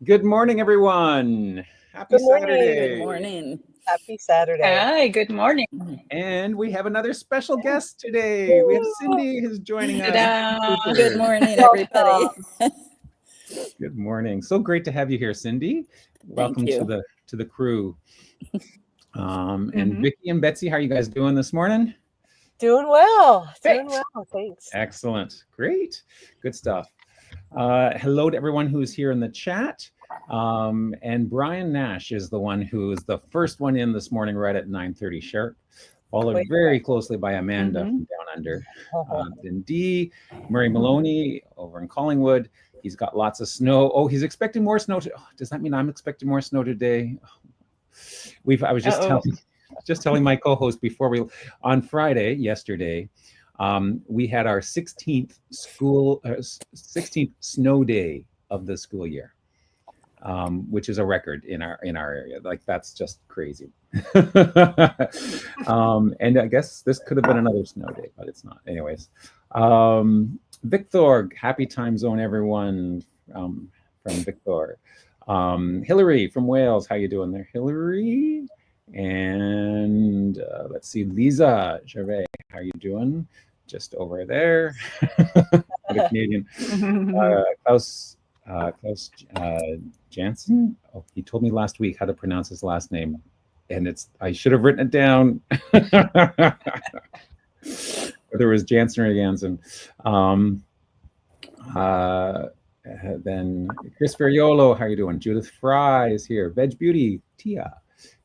Good morning, everyone. Happy Good morning. Saturday. Good morning. Happy Saturday. Hi, good morning. And we have another special guest today. We have Cindy who's joining us. Good morning, everybody. Good morning. So great to have you here, Cindy. Welcome to the crew. And Vicky and Betsy, how are you guys doing this morning? Doing well. Doing well. Thanks. Excellent. Great. Good stuff. Hello to everyone who's here in the chat. And Brian Nash is the one who is the first one in this morning right at 9:30 sharp, followed very closely by Amanda from Down Under. Then Dee, Murray Maloney over in Collingwood. He's got lots of snow. Oh, he's expecting more snow. Does that mean I'm expecting more snow today? I was just telling my co-host before on Friday, yesterday, we had our 16th snow day of the school year, which is a record in our area. Like, that's just crazy. And I guess this could have been another snow day, but it's not. Anyways, Victor, happy time zone, everyone, from Victor. Hillary from Wales, how you doing there, Hillary? And let's see, Lisa Gervais, how you doing? Just over there. The Canadian. Klaus Jansen. Oh, he told me last week how to pronounce his last name, and I should have written it down. Whether it was Jansen or Jansen. Then Chris Ferriolo, how you doing? Judith Fry is here. Veg Beauty, Tia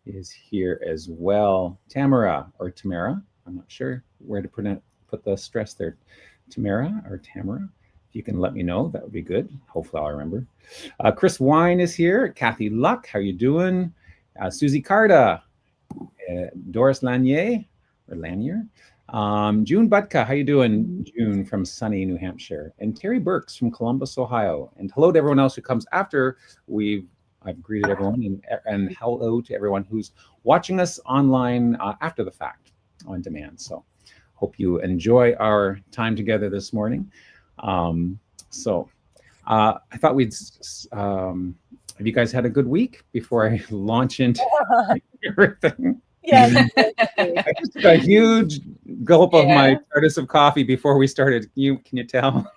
is here as well. Tamara, I'm not sure where to put the stress there. Tamara. If you can let me know, that would be good. Hopefully I'll remember. Chris Wine is here. Kathy Luck, how you doing? Susie Carda, Doris Lanier. June Butka, how you doing? June from sunny New Hampshire. And Terry Burks from Columbus, Ohio. And hello to everyone else who comes after I've greeted everyone, and hello to everyone who's watching us online after the fact on demand. So hope you enjoy our time together this morning. I thought have you guys had a good week before I launch into everything? Yes. I just took a huge gulp of my TARDIS of coffee before we started. Can you tell?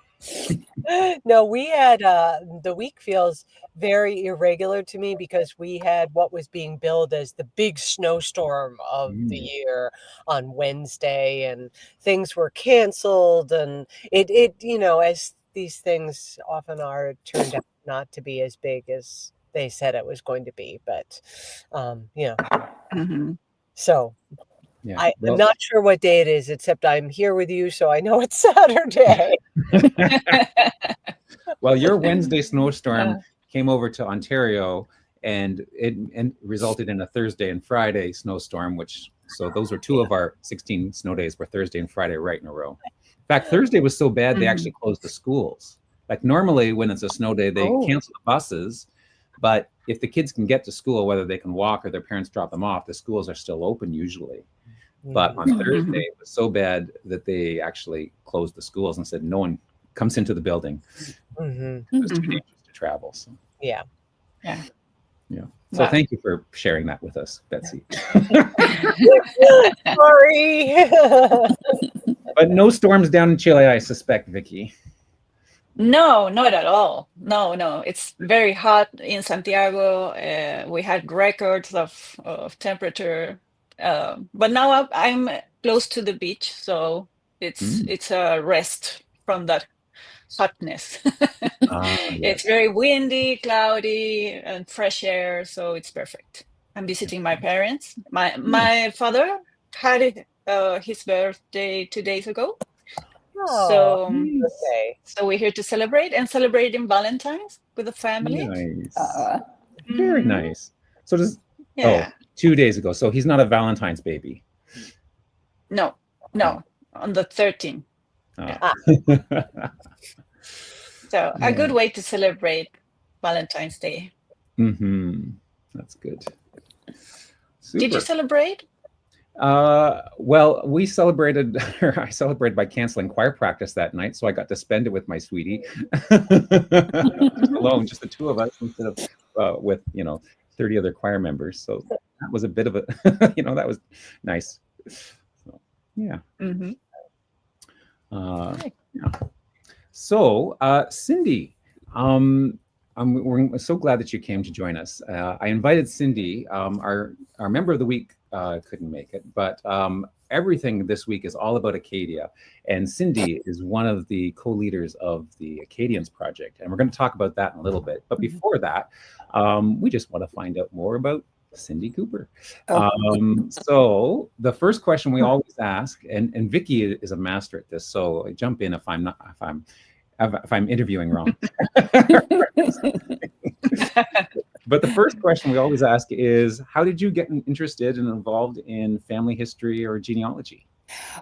No, we had the week feels very irregular to me because we had what was being billed as the big snowstorm of the year on Wednesday, and things were canceled, and it as these things often are, turned out not to be as big as they said it was going to be, but so I'm not sure what day it is, except I'm here with you, so I know it's Saturday. Well, your Wednesday snowstorm came over to Ontario, and it resulted in a Thursday and Friday snowstorm, so those were two of our 16 snow days, were Thursday and Friday right in a row. In fact, Thursday was so bad they actually closed the schools. Like, normally when it's a snow day, they cancel the buses, but if the kids can get to school, whether they can walk or their parents drop them off, the schools are still open usually. But on Thursday, it was so bad that they actually closed the schools and said no one comes into the building. It was too dangerous to travel. So. Yeah. So thank you for sharing that with us, Betsy. Sorry. But no storms down in Chile, I suspect, Vicky. No, not at all. No. It's very hot in Santiago. We had records of temperature. But now I'm close to the beach, so it's a rest from that hotness. It's very windy, cloudy, and fresh air, so it's perfect. I'm visiting my parents. My father had his birthday 2 days ago. So we're here to celebrate in Valentine's with the family. Nice. Very nice. So 2 days ago. So he's not a Valentine's baby. No, on the 13th. So a good way to celebrate Valentine's Day. That's good. Super. Did you celebrate? Well, we celebrated, or I celebrated by canceling choir practice that night, so I got to spend it with my sweetie alone, just the two of us instead of with 30 other choir members. So that was a bit of a that was nice. So, yeah. Mm-hmm. Yeah. So, Cindy, we're so glad that you came to join us. I invited Cindy. Our member of the week couldn't make it, but everything this week is all about Acadia. And Cindy is one of the co-leaders of the Acadians Project. And we're going to talk about that in a little bit. But before that, we just want to find out more about Cindy Cooper. So the first question we always ask, and Vicky is a master at this, so jump in if I'm interviewing wrong. But the first question we always ask is, how did you get interested and involved in family history or genealogy?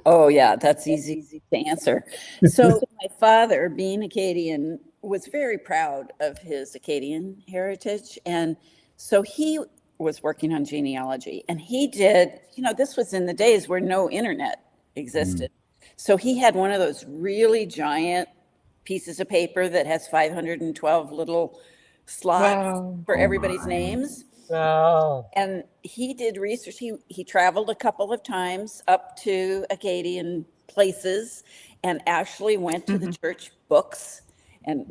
Oh, yeah, that's easy to answer. So my father, being Acadian, was very proud of his Acadian heritage. And so he was working on genealogy. And he did, this was in the days where no internet existed. So he had one of those really giant pieces of paper that has 512 little slots for everybody's names. Oh. And he did research. He traveled a couple of times up to Acadian places and actually went to the church books and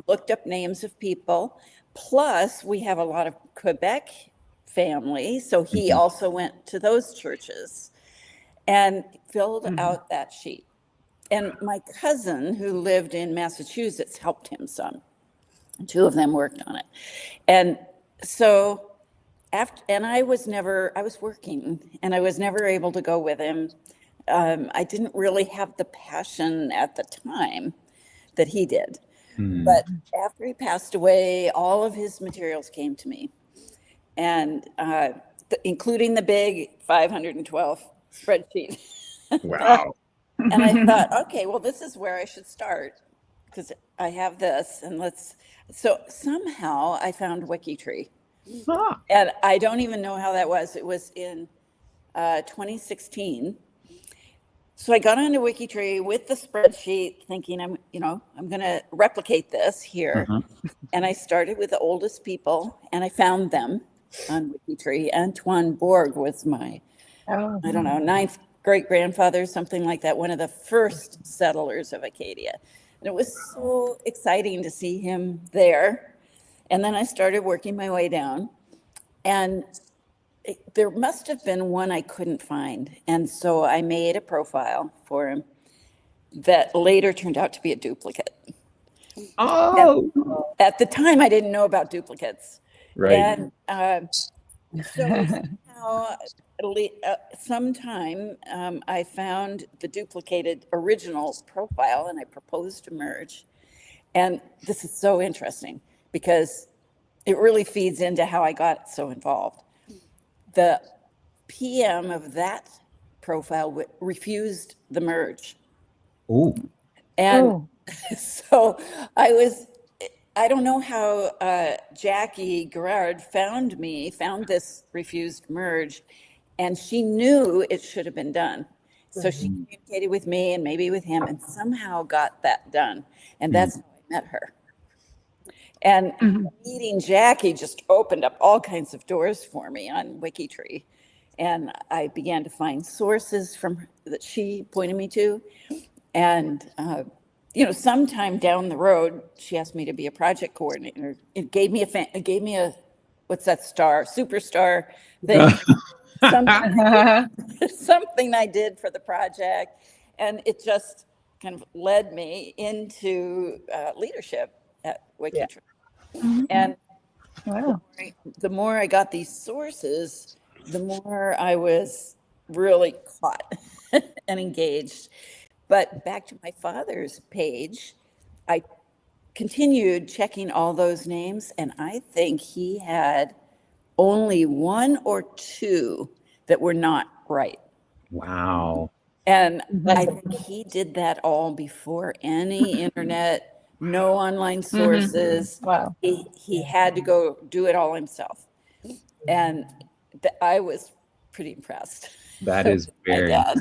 looked up names of people. Plus, we have a lot of Quebec family, so he also went to those churches and filled out that sheet. And my cousin, who lived in Massachusetts, helped him some. Two of them worked on it. And so I was working and I was never able to go with him. I didn't really have the passion at the time that he did. But after he passed away, all of his materials came to me, and including the big 512 spreadsheet. Wow. And I thought, okay, well, this is where I should start because I have this, and so somehow I found WikiTree. And I don't even know how that was. It was in 2016. So I got onto WikiTree with the spreadsheet thinking I'm going to replicate this here. And I started with the oldest people and I found them on WikiTree. Antoine Borg was my, I don't know, 9th great-grandfather, something like that, one of the first settlers of Acadia. And it was so exciting to see him there. And then I started working my way down. And there must have been one I couldn't find. And so I made a profile for him that later turned out to be a duplicate. Oh! And at the time, I didn't know about duplicates. Right. And so sometime I found the duplicated original profile and I proposed to merge. And this is so interesting because it really feeds into how I got so involved. The PM of that profile refused the merge. Oh. And so I don't know how Jackie Gerard found this refused merge, and she knew it should have been done. So she communicated with me and maybe with him and somehow got that done. And that's how I met her. And meeting Jackie just opened up all kinds of doors for me on WikiTree. And I began to find sources that she pointed me to. And, sometime down the road, she asked me to be a project coordinator. It gave me a what's that star, superstar thing. Something I did for the project. And it just kind of led me into leadership at WikiTree. And the more I got these sources, the more I was really caught and engaged. But back to my father's page, I continued checking all those names, and I think he had only one or two that were not right. Wow. And I think he did that all before any internet, no online sources. Wow. He had to go do it all himself. And I was pretty impressed. That is My very dad.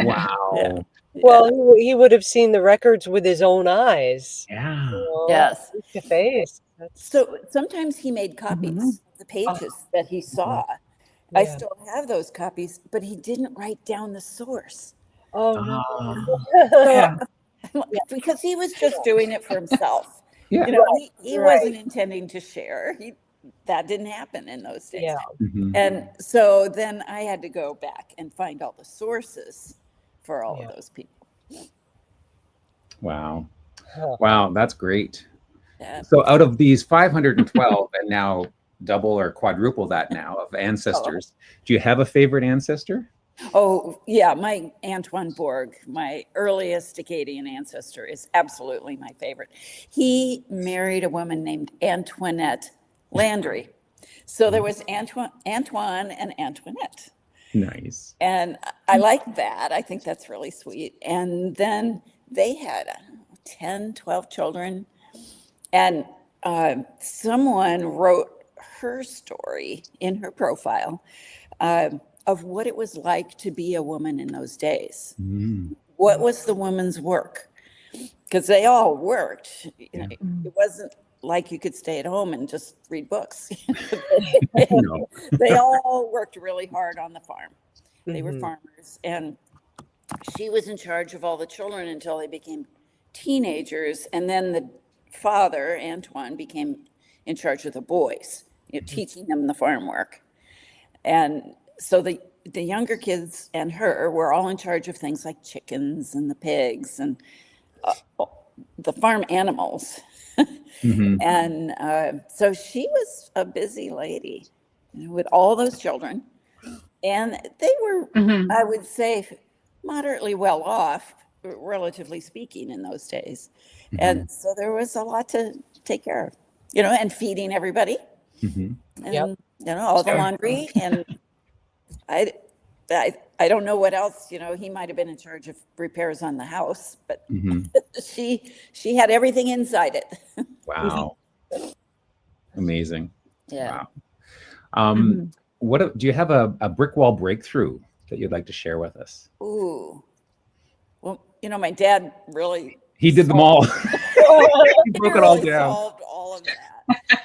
wow. Well, he would have seen the records with his own eyes. Yeah. Yes. Face to face. That's So sometimes he made copies of the pages that he saw. I yeah. still have those copies, but he didn't write down the source. Oh no. So Yeah. because he was just doing it for himself. Yeah. You know, he Right. wasn't intending to share. That didn't happen in those days. Yeah. Mhm. And so then I had to go back and find all the sources for all Yeah. of those people. Wow. Huh. Wow, that's great. Yeah. So out of these 512 and now double or quadruple that now of ancestors, do you have a favorite ancestor? Oh, yeah, my Antoine Borg, my earliest Acadian ancestor, is absolutely my favorite. He married a woman named Antoinette Landry. So there was Antoine and Antoinette. Nice. And I like that. I think that's really sweet. And then they had, I don't know, 10, 12 children. And someone wrote her story in her profile of what it was like to be a woman in those days. Mm. What was the woman's work? Because they all worked. You know, it wasn't like you could stay at home and just read books. No. They all worked really hard on the farm. They were Mhm. farmers. And she was in charge of all the children until they became teenagers. And then the father, Antoine, became in charge of the boys, you know, teaching them the farm work. And so the younger kids and her were all in charge of things like chickens and the pigs and the farm animals. Mhm. And so she was a busy lady, you know, with all those children. And they were, Mhm. I would say, moderately well off, relatively speaking, in those days. And so there was a lot to take care of, you know, and feeding everybody, Mhm. and Yep. you know, all the Sure. laundry. And I don't know what else, you know, he might have been in charge of repairs on the house, but Mhm. she had everything inside it. Wow. Amazing. Yeah. Wow. Mhm. Do you have a brick wall breakthrough that you'd like to share with us? Ooh. Well, you know, my dad really He did them all. He broke it all really down. solved all of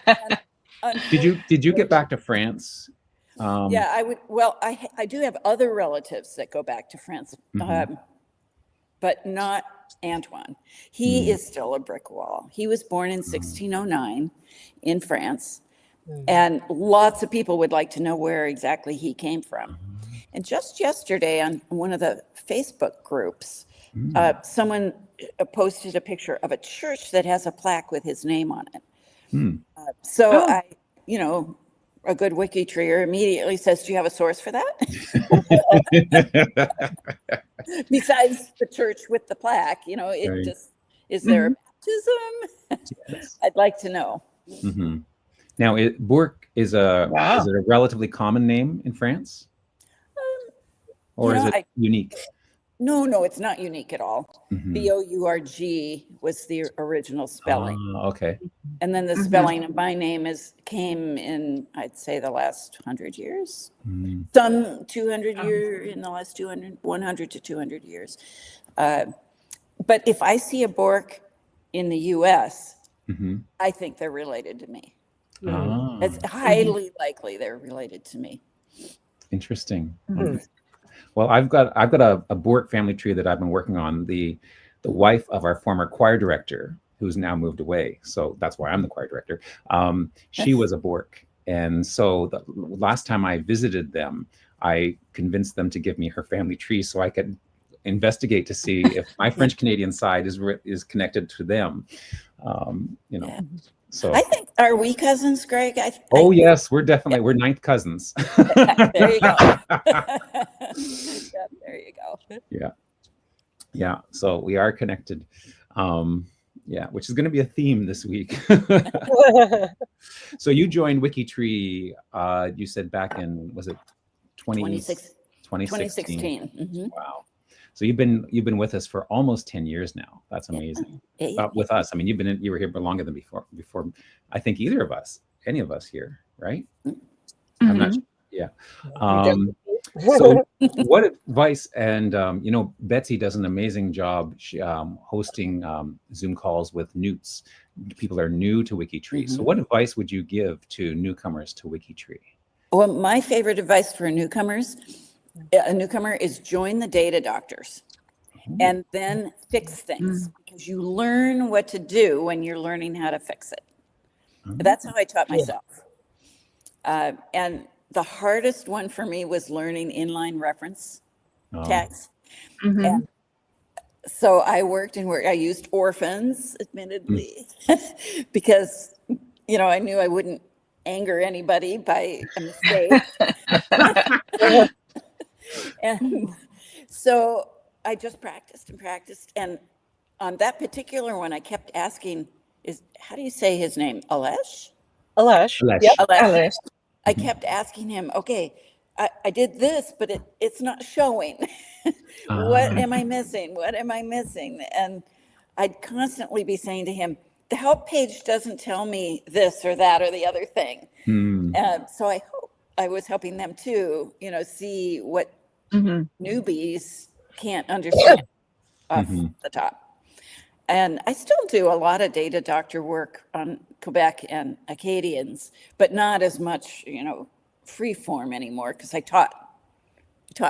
that. And Did you get back to France? yeah, I would. Well, I do have other relatives that go back to France, Mhm. but not Antoine. He is still a brick wall. He was born in 1609 in France, and lots of people would like to know where exactly he came from. And just yesterday on one of the Facebook groups, someone posted a picture of a church that has a plaque with his name on it. Hmm. So Oh. you know, a good WikiTreeer immediately says, "Do you have a source for that?" Besides the church with the plaque, you know, it Right. just, is there a Mhm. baptism? Yes. I'd like to know. Mhm. Now, Bourque is Wow. it a relatively common name in France, or You is know, it unique? No, it's not unique at all. Mhm. Bourg was the original spelling. Okay. And then the Mhm. spelling of my name came in, I'd say, the last 100 years. Mm. Some 200 years, in the last 100 to 200 years. But if I see a Bork in the US, Mhm. I think they're related to me. Ah, It's highly likely they're related to me. interesting. Mhm. Well, I've got a Bourque family tree that I've been working on. The wife of our former choir director, who's now moved away, so that's why I'm the choir director. She was a Bourque, and so the last time I visited them, I convinced them to give me her family tree so I could investigate to see if my French Canadian side is connected to them. You know, Yeah. so. I think, are we cousins, Greg? Oh yes, we're ninth cousins. There you go. Yeah, there you go. Yeah. So we are connected. Yeah, which is going to be a theme this week. So you joined WikiTree. You said back in, was it 2016? 2016. Wow. So you've been with us for almost 10 years now. That's amazing. Yeah. With us, I mean, you were here for longer than before I think any of us here, right? I'm not. Mhm. Yeah. So what advice, and Betsy does an amazing job hosting Zoom calls with newts. People are new to WikiTree. So what advice would you give to newcomers to WikiTree? Well, my favorite advice for a newcomer is join the data doctors and then fix things, because you learn what to do when you're learning how to fix it. That's how I taught myself. And the hardest one for me was learning inline reference tags. And so I I used orphans, admittedly, because, I knew I wouldn't anger anybody by a mistake. And so I just practiced and practiced. And on that particular one, I kept asking, how do you say his name? Alesh? Alesh. Alesh. Yep. Alesh. I kept asking him, okay, I did this, but it's not showing. What am I missing? What am I missing? And I'd constantly be saying to him, the help page doesn't tell me this or that or the other thing. So I hope I was helping them too, see what newbies can't understand off the top. And I still do a lot of data doctor work on Quebec and Acadians, but not as much, free form anymore, because I taught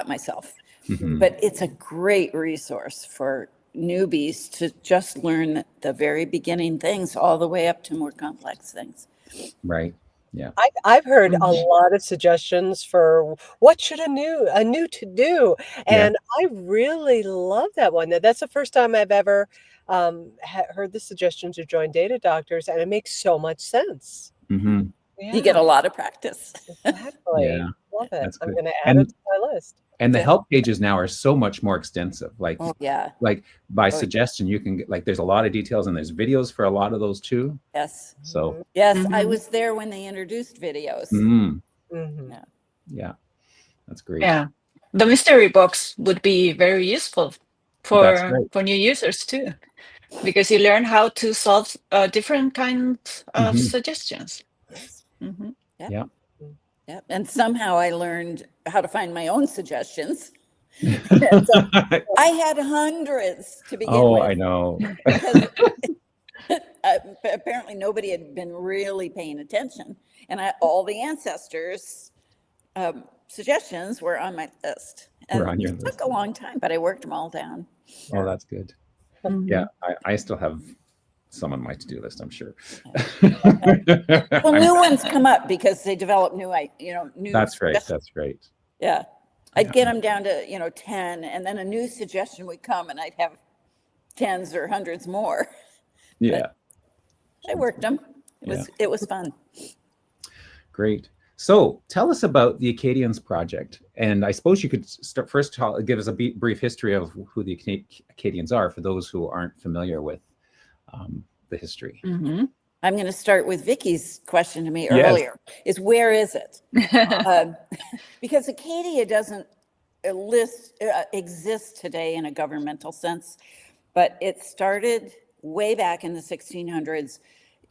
myself. But it's a great resource for newbies to just learn the very beginning things all the way up to more complex things. Right. Yeah. I've heard a lot of suggestions for what should a new to do, and I really love that one. That's the first time I've ever heard the suggestion to join data doctors, and it makes so much sense. You get a lot of practice. Exactly. Yeah. Love it. That's I'm good. going to add it to my list. And the help pages now are so much more extensive. Like, like by suggestion, you can get, there's a lot of details, and there's videos for a lot of those too. Yes. So. Yes, I was there when they introduced videos. Yeah, that's great. Yeah, the mystery box would be very useful for new users too, because you learn how to solve different kinds of suggestions. Yeah. And somehow I learned how to find my own suggestions. So I had hundreds to begin with. I know. Because apparently nobody had been really paying attention. And all the ancestors' suggestions were on my list. And it took a long time, but I worked them all down. Oh, that's good. Yeah, I still have some on my to-do list, I'm sure. Well, new ones come up because they develop new. That's right. That's right. Yeah, I'd get them down to 10, and then a new suggestion would come, and I'd have tens or hundreds more. Yeah, but I worked them. It was fun. Great. So tell us about the Acadians project, and I suppose you could start first. Give us a brief history of who the Acadians are for those who aren't familiar with the history. I'm going to start with Vicky's question to me earlier, is where is it? Because Acadia doesn't exist today in a governmental sense, but it started way back in the 1600s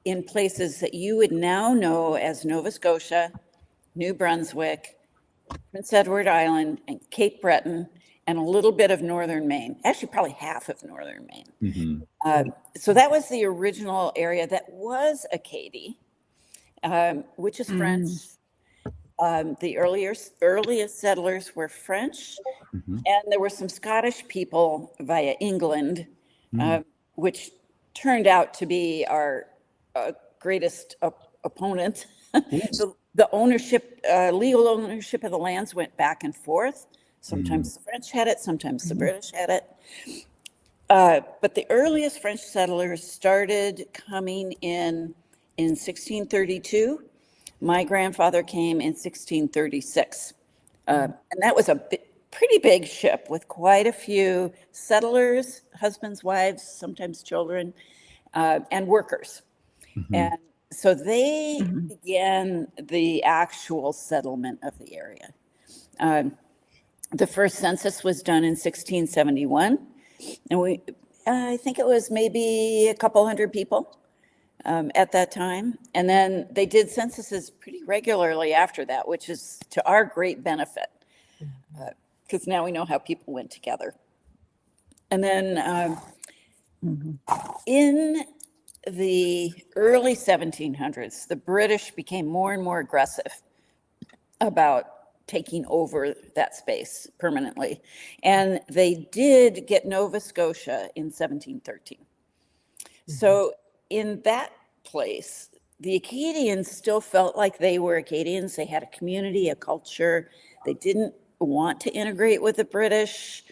in places that you would now know as Nova Scotia, New Brunswick, Prince Edward Island, and Cape Breton, and a little bit of northern Maine, actually probably half of northern Maine. So that was the original area that was Acadie, which is French. The earliest settlers were French, and there were some Scottish people via England, which turned out to be our greatest opponent. So the ownership, legal ownership of the lands went back and forth. Sometimes the French had it, sometimes the British had it. But the earliest French settlers started coming in 1632. My grandfather came in 1636. And that was a pretty big ship with quite a few settlers, husbands, wives, sometimes children, and workers. And so they began the actual settlement of the area. The first census was done in 1671, and I think it was maybe a couple hundred people at that time. And then they did censuses pretty regularly after that, which is to our great benefit. because now we know how people went together. And then in the early 1700s, the British became more and more aggressive about taking over that space permanently. And they did get Nova Scotia in 1713. So in that place, the Acadians still felt like they were Acadians. They had a community, a culture. They didn't want to integrate with the British.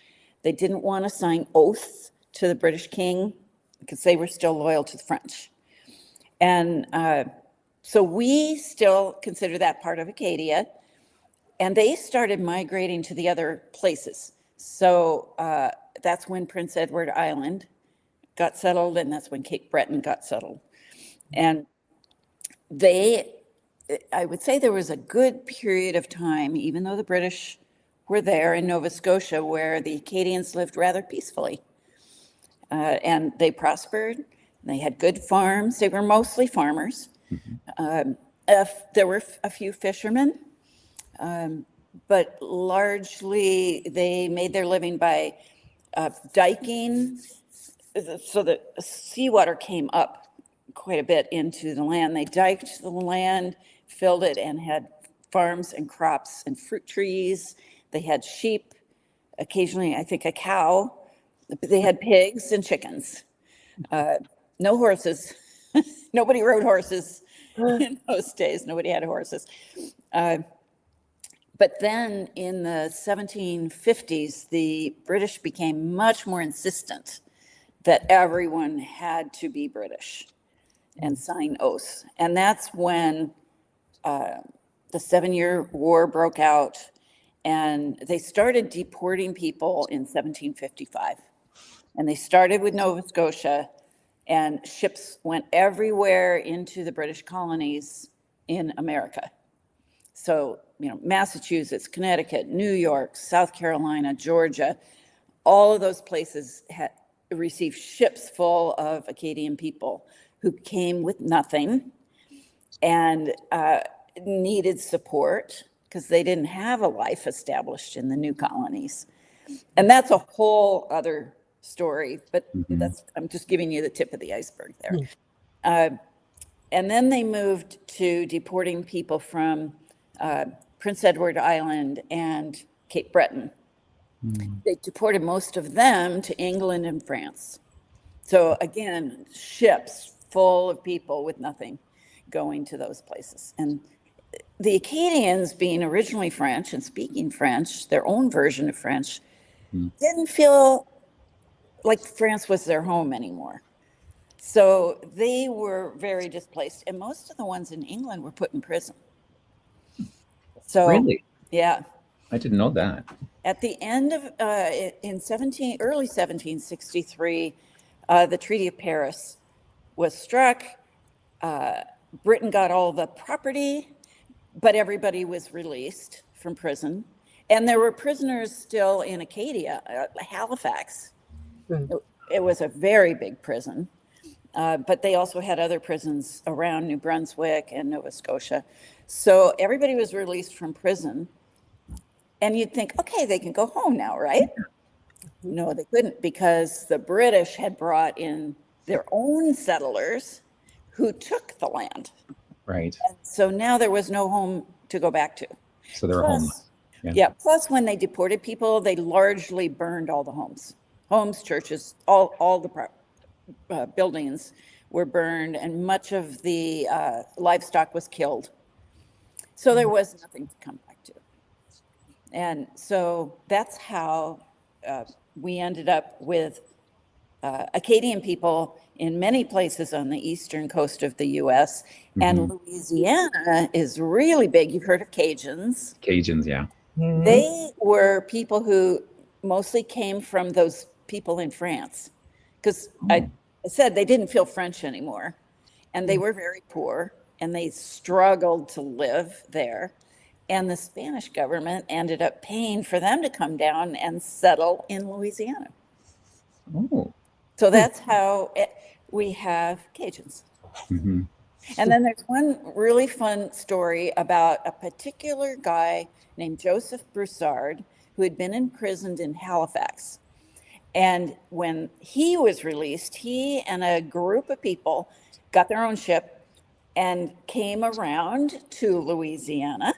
They didn't want to sign oath to the British king because they were still loyal to the French. And so we still consider that part of Acadia. And they started migrating to the other places. So that's when Prince Edward Island got settled, and that's when Cape Breton got settled. And I would say there was a good period of time, even though the British were there in Nova Scotia, where the Acadians lived rather peacefully. And they prospered. They had good farms. They were mostly farmers. There were a few fishermen. But largely they made their living by diking, so the seawater came up quite a bit into the land. They diked the land, filled it, and had farms and crops and fruit trees. They had sheep, occasionally I think a cow. They had pigs and chickens. No horses. Nobody rode horses in those days. Nobody had horses. But then in the 1750s, the British became much more insistent that everyone had to be British and sign oaths. And that's when the 7-Year War broke out, and they started deporting people in 1755. And they started with Nova Scotia, and ships went everywhere into the British colonies in America. So, Massachusetts, Connecticut, New York, South Carolina, Georgia, all of those places had received ships full of Acadian people who came with nothing and needed support because they didn't have a life established in the new colonies. And that's a whole other story, but I'm just giving you the tip of the iceberg there. And then they moved to deporting people from Prince Edward Island and Cape Breton. They deported most of them to England and France. So again, ships full of people with nothing going to those places. And the Acadians, being originally French and speaking French, their own version of French, didn't feel like France was their home anymore. So they were very displaced. And most of the ones in England were put in prison. So, really? Yeah. I didn't know that. At the end of, early 1763, the Treaty of Paris was struck. Britain got all the property, but everybody was released from prison. And there were prisoners still in Acadia, Halifax. It was a very big prison. But they also had other prisons around New Brunswick and Nova Scotia. So everybody was released from prison. And you'd think, okay, they can go home now, right? No, they couldn't, because the British had brought in their own settlers who took the land. Right. And so now there was no home to go back to. So they were homeless. Yeah. Plus, when they deported people, they largely burned all the homes, churches, all the buildings were burned, and much of the livestock was killed. So there was nothing to come back to. And so that's how we ended up with Acadian people in many places on the eastern coast of the U.S. And Louisiana is really big. You've heard of Cajuns. Cajuns, yeah. They were people who mostly came from those people in France. Because I said they didn't feel French anymore. And they were very poor. And they struggled to live there. And the Spanish government ended up paying for them to come down and settle in Louisiana. Oh. So that's how we have Cajuns. And then there's one really fun story about a particular guy named Joseph Broussard, who had been imprisoned in Halifax. And when he was released, he and a group of people got their own ship and came around to Louisiana.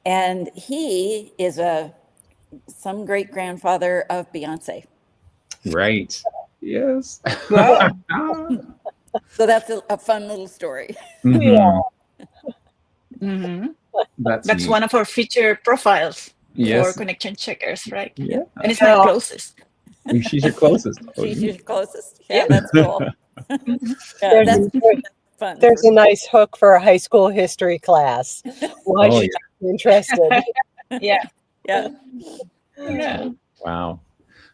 And he is some great grandfather of Beyonce. Right. Yes. Wow. So that's a fun little story. Mhm. Hmm. That's That's neat. one of our feature profiles for Yes. connection checkers, right? Yeah. And it's my Yeah. closest. She's your closest. Oh, She's neat. your closest. Yeah, that's cool. Mhm. Yeah, There's, that's a, fun. there's a nice hook for a high school history class. Why Oh, should you be interested? Yeah. Yeah. Yeah. Wow.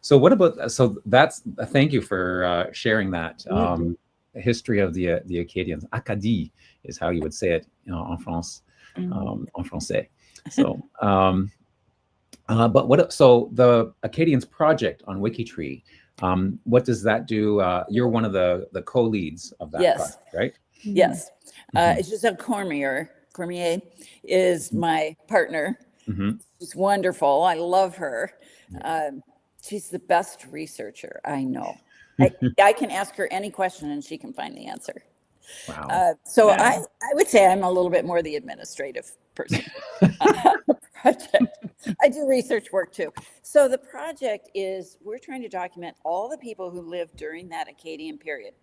So what about, so that's, thank you for sharing that history of the Acadians. Acadie is how you would say it, en France, en français. So, but what, so the Acadians project on WikiTree, what does that do? You're one of the co-leads of that Yes. project, right? Yes. Giselle Cormier is my partner. Mm-hmm. She's wonderful. I love her. She's the best researcher I know. I can ask her any question and she can find the answer. Wow. So Yeah. I would say I'm a little bit more the administrative person on the project. I do research work too. So the project is, we're trying to document all the people who lived during that Acadian period,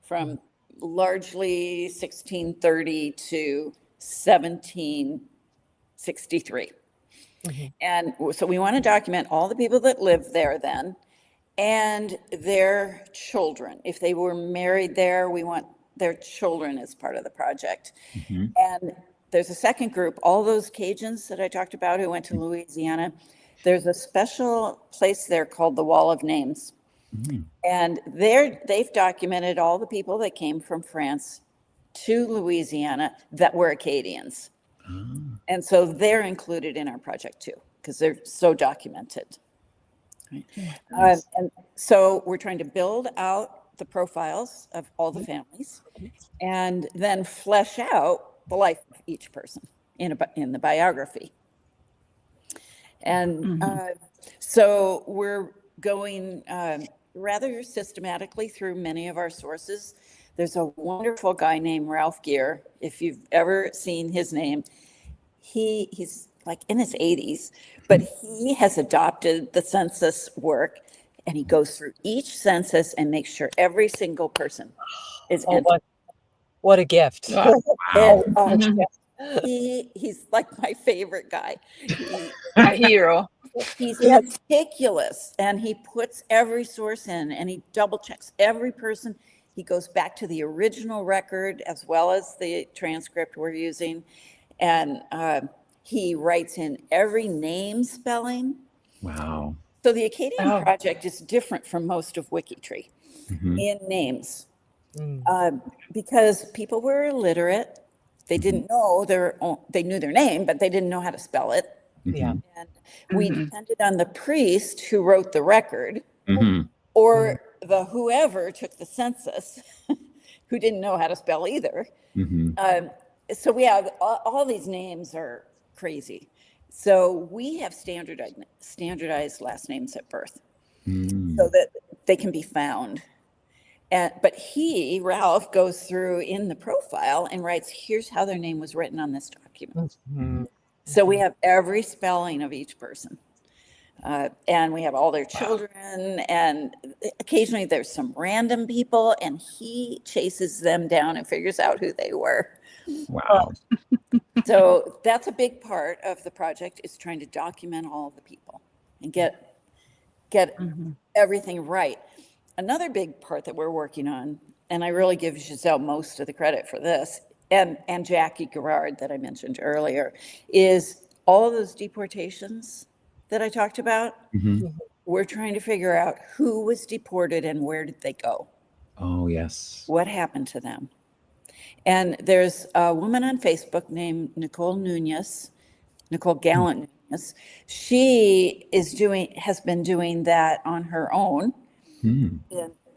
from largely 1630 to 1763. And so we want to document all the people that lived there then and their children. If they were married there, we want their children as part of the project. Mm-hmm. And there's a second group, all those Cajuns that I talked about who went to Louisiana. There's a special place there called the Wall of Names. Mm-hmm. And they've documented all the people that came from France to Louisiana that were Acadians. And so they're included in our project too, because they're so documented. Right. Nice. And so we're trying to build out the profiles of all the families and then flesh out the life of each person in the biography. And so we're going rather systematically through many of our sources. There's a wonderful guy named Ralph Gear. If you've ever seen his name, he's like in his 80s, but he has adopted the census work and he goes through each census and makes sure every single person is entered. What a gift. Wow. And, he's like my favorite guy. A hero. He's meticulous and he puts every source in and he double checks every person. He goes back to the original record as well as the transcript we're using. And he writes in every name spelling. Wow. So the Acadian project is different from most of WikiTree in names because people were illiterate. They didn't know they knew their name, but they didn't know how to spell it. Yeah. And we depended on the priest who wrote the record Mm-hmm. or the whoever took the census who didn't know how to spell either. Mm-hmm. So we have all these names are crazy. So we have standardized last names at birth so that they can be found. But Ralph, goes through in the profile and writes, here's how their name was written on this document. So we have every spelling of each person. And we have all their children, and occasionally there's some random people, and he chases them down and figures out who they were. Wow. So that's a big part of the project, is trying to document all of the people and get everything right. Another big part that we're working on, and I really give Giselle most of the credit for this, and Jackie Garrard that I mentioned earlier, is all of those deportations that I talked about. We're trying to figure out who was deported and where did they go? Oh, yes. What happened to them? And there's a woman on Facebook named Nicole Gallant Nunez. She has been doing that on her own. And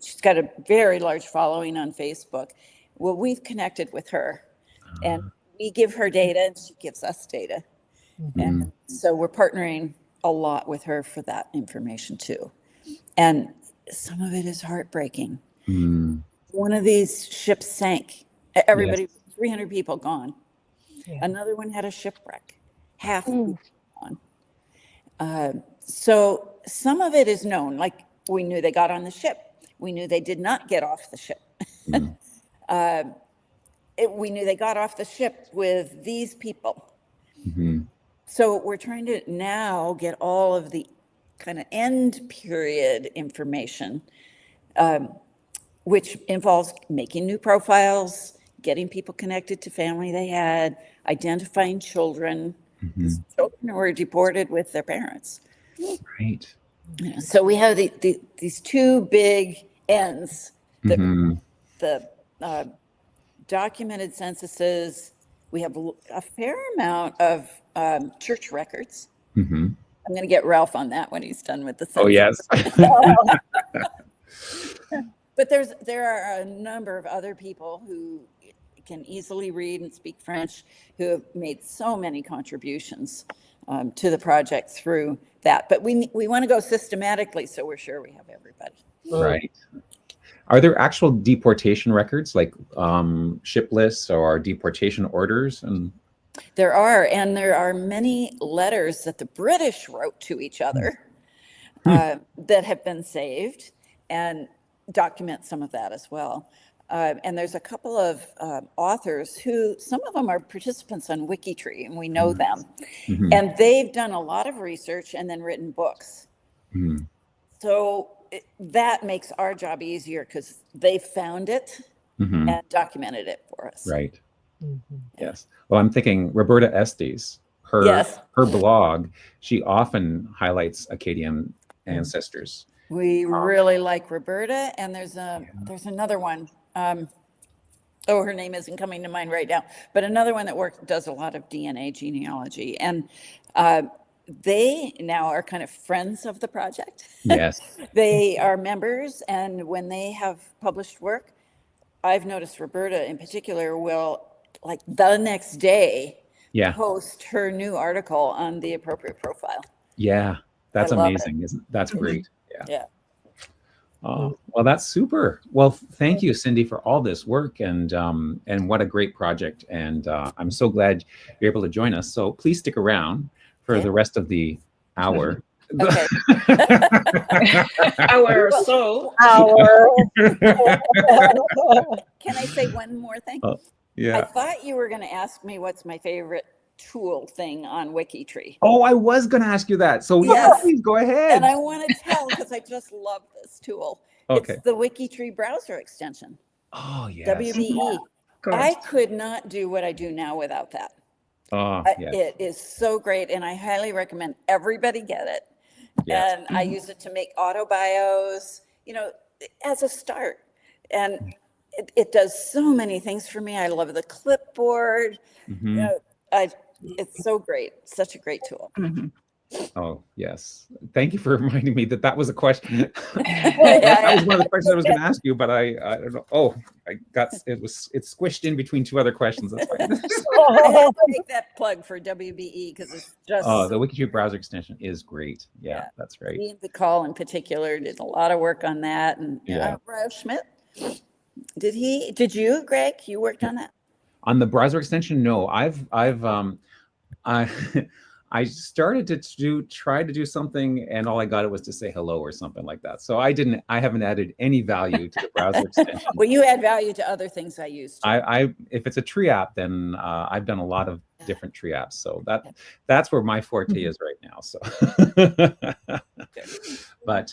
she's got a very large following on Facebook. Well, we've connected with her and we give her data and she gives us data. And so we're partnering a lot with her for that information too. And some of it is heartbreaking. One of these ships sank. Everybody, Yes. 300 people gone. Yeah. Another one had a shipwreck. Half the people gone. So some of it is known, like we knew they got on the ship. We knew they did not get off the ship. We knew they got off the ship with these people. So we're trying to now get all of the kind of end period information, which involves making new profiles, getting people connected to family they had, identifying children, children who were deported with their parents. Right. So we have these two big ends, the documented censuses. We have a fair amount of church records. I'm going to get Ralph on that when he's done with the census. Oh, yes. But there are a number of other people who can easily read and speak French who have made so many contributions to the project through that. But we want to go systematically, so we're sure we have everybody. Right. Are there actual deportation records, like ship lists or deportation orders? And there are many letters that the British wrote to each other that have been saved and document some of that as well. And there's a couple of authors who, some of them are participants on WikiTree, and we know them. And they've done a lot of research and then written books. So that makes our job easier because they found it and documented it for us. Right. Yes. Well, I'm thinking Roberta Estes, her blog, she often highlights Acadian ancestors. We really like Roberta, and there's another one. Her name isn't coming to mind right now, but another one that does a lot of DNA genealogy, and they now are kind of friends of the project. Yes. They are members, and when they have published work, I've noticed Roberta in particular will, like the next day, post her new article on the appropriate profile. Yeah, that's amazing, isn't it? That's great. Yeah. Oh, well, that's super. Well, thank you, Cindy, for all this work, and what a great project. And I'm so glad you're able to join us. So please stick around for the rest of the hour. Okay. Hour or so. Can I say one more thing? Yeah. I thought you were going to ask me what's my favorite tool thing on WikiTree. Oh, I was going to ask you that. So please go ahead. And I want to tell because I just love this tool. Okay. It's the WikiTree browser extension. Oh, yes. WBE. I could not do what I do now without that. It is so great, and I highly recommend everybody get it. Yes. And I use it to make auto bios, as a start. And it does so many things for me. I love the clipboard. It's so great. Such a great tool. Oh, yes. Thank you for reminding me that was a question. That was one of the questions I was going to ask you, but I don't know. Oh, it's squished in between two other questions. That's fine. I have to make that plug for WBE because it's just. Oh, the WikiTree browser extension is great. Yeah, that's right. Ian Bacall in particular did a lot of work on that, and Ralph Schmidt. Did you, Greg? You worked on that? On the browser extension? No, I started to try to do something, and all I got was to say hello or something like that. So I haven't added any value to the browser extension. Well, you add value to other things I use. If it's a tree app, then I've done a lot of different tree apps. So that's where my forte is right now. So, but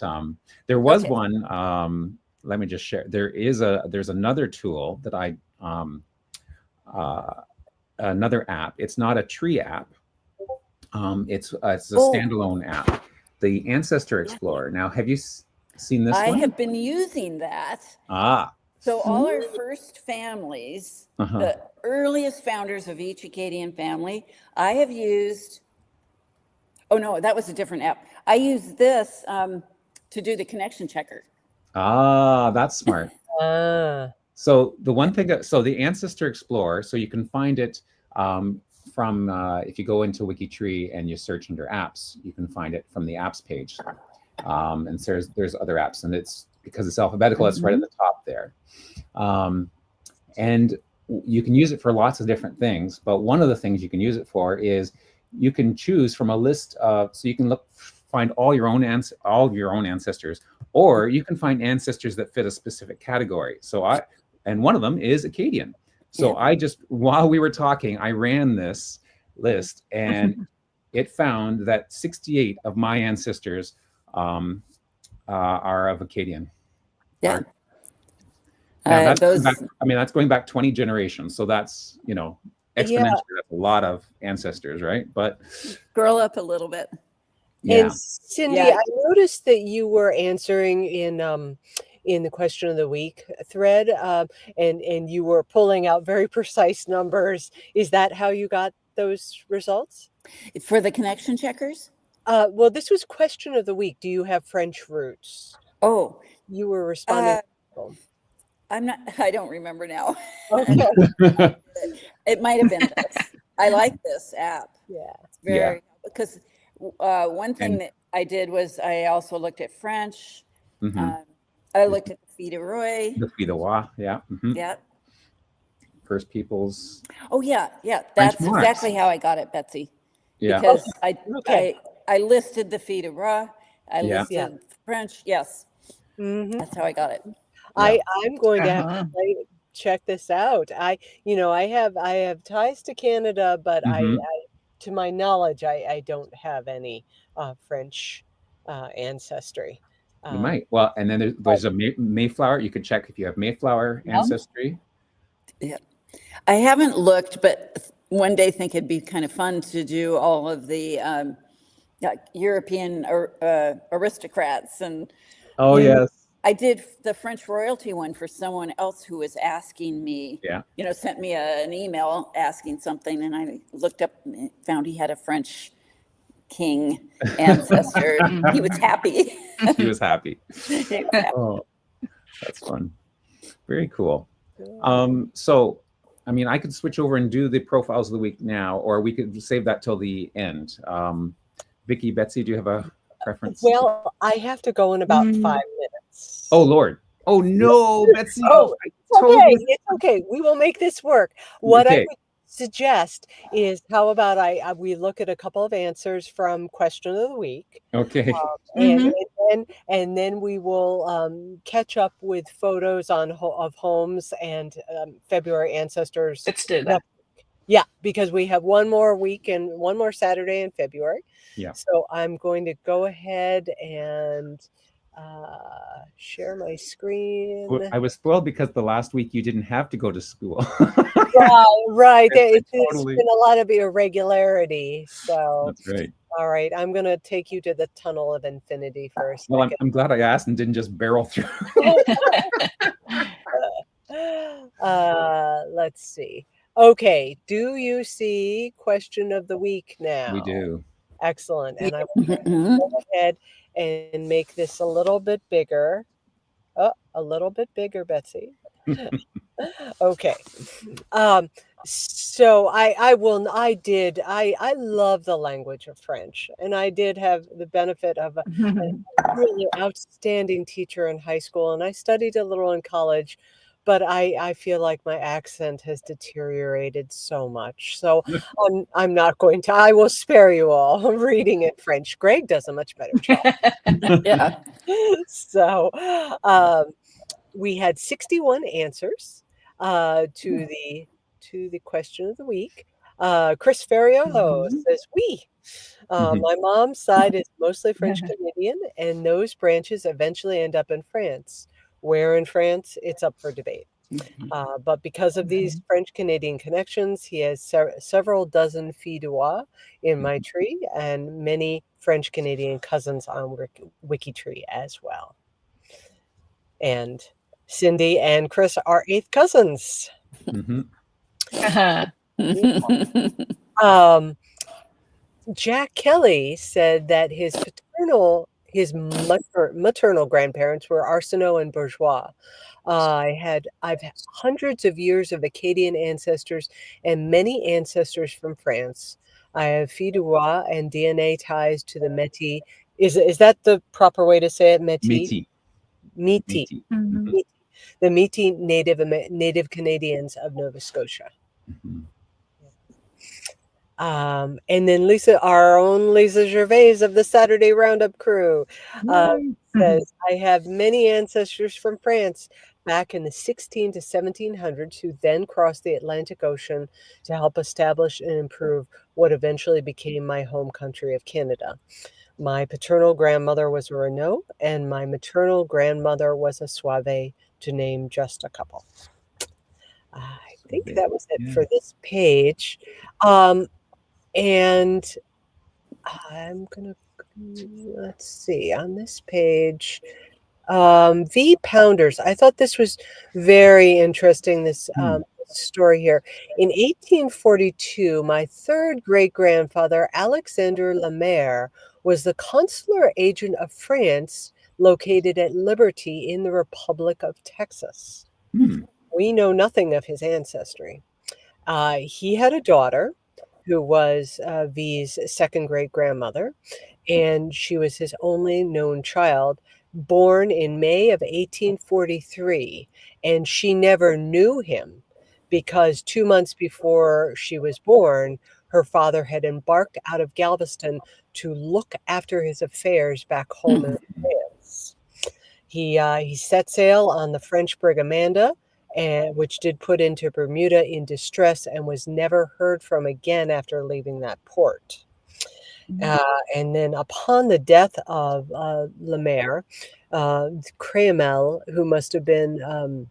there was one. Let me just share. There's another tool that another app. It's not a tree app. It's a standalone app, the Ancestor Explorer. Now, have you seen this one? I have been using that. So all our first families, the earliest founders of each Acadian family, I have used. Oh no, that was a different app. I used this to do the connection checker. That's smart. So the one thing, the Ancestor Explorer, so you can find it from if you go into WikiTree and you search under apps, you can find it from the apps page. And there's other apps, and it's because it's alphabetical, it's right at the top there. And you can use it for lots of different things, but one of the things you can use it for is you can choose from a list of, so you can find all your own ancestors, or you can find ancestors that fit a specific category. And one of them is Acadian. So I just, while we were talking, I ran this list, and it found that 68 of my ancestors are of Acadian. Yeah. Now that's going back 20 generations. So that's, exponentially, that's a lot of ancestors, right? But scroll up a little bit. Yeah. And Cindy, I noticed that you were answering in the question of the week thread, and you were pulling out very precise numbers. Is that how you got those results? For the connection checkers? Well, this was question of the week. Do you have French roots? Oh, you were responding. I don't remember now. Okay. It might have been this. I like this app. Yeah. It's very, because one thing that I did was I also looked at French. I looked at the Fi de Roy. The Fi de Roi, yeah. Yeah. First Peoples. Oh, yeah. That's exactly how I got it, Betsy. Yeah. Because I listed the Fi de Roi. I listed French. Yes. That's how I got it. I'm going to have to check this out. I have ties to Canada, but I to my knowledge, I don't have any French ancestry. You might. Well, and then there's a Mayflower. You could check if you have Mayflower ancestry. Yeah. I haven't looked, but one day think it'd be kind of fun to do all of the European aristocrats. And yes. I did the French royalty one for someone else who was asking me, sent me an email asking something, and I looked up and found he had a French king ancestor. He was happy. He was happy. Oh, that's fun. Very cool. So, I could switch over and do the profiles of the week now, or we could save that till the end. Vicky, Betsy, do you have a preference? Well, I have to go in about 5 minutes. Oh, Lord. Oh, no, Betsy. It's okay. We will make this work. What I would suggest is, how about we look at a couple of answers from question of the week. Okay. And then we will catch up with photos of homes and February ancestors. Let's do that. Yeah, because we have one more week and one more Saturday in February. Yeah. So I'm going to go ahead and share my screen. Well, I was spoiled because the last week you didn't have to go to school. Right. It's been a lot of irregularity. So that's right. All right. I'm going to take you to the tunnel of infinity first. Well, I'm glad I asked and didn't just barrel through. Let's see. Okay. Do you see question of the week now? We do. Excellent. And I will go ahead and make this a little bit bigger. Oh, a little bit bigger, Betsy. Okay. So I love the language of French, and I did have the benefit of a really outstanding teacher in high school, and I studied a little in college, but I feel like my accent has deteriorated so much. So I'm not going to. I will spare you all reading in French. Greg does a much better job. Yeah. So we had 61 answers to the question of the week. Chris Ferriolo says, "We." My mom's side is mostly French Canadian, and those branches eventually end up in France. Where in France, it's up for debate. But because of these French Canadian connections, he has several dozen filles de roi in my tree, and many French Canadian cousins on WikiTree as well. And Cindy and Chris are 8th cousins. Jack Kelly said that his his maternal grandparents were Arsenault and Bourgeois. I've had hundreds of years of Acadian ancestors and many ancestors from France. I have filles du roi and DNA ties to the Métis. Is that the proper way to say it? Métis. Métis. Métis. The Métis Native Canadians of Nova Scotia. And then Lisa, our own Lisa Gervais of the Saturday Roundup crew, says, I have many ancestors from France back in the 16 to 1700s who then crossed the Atlantic Ocean to help establish and improve what eventually became my home country of Canada. My paternal grandmother was a Renault, and my maternal grandmother was a Sauve, to name just a couple. I think that was it for this page. And I'm going to, let's see, on this page, V Pounders. I thought this was very interesting, this story here. In 1842, my third great-grandfather, Alexander Lemaire, was the consular agent of France located at Liberty in the Republic of Texas. We know nothing of his ancestry. He had a daughter who was V's second great-grandmother, and she was his only known child, born in May of 1843, and she never knew him because 2 months before she was born, her father had embarked out of Galveston to look after his affairs back home in France. He set sail on the French brig Amanda, which did put into Bermuda in distress and was never heard from again after leaving that port. And then upon the death of Lemaire, Craamel, who must have been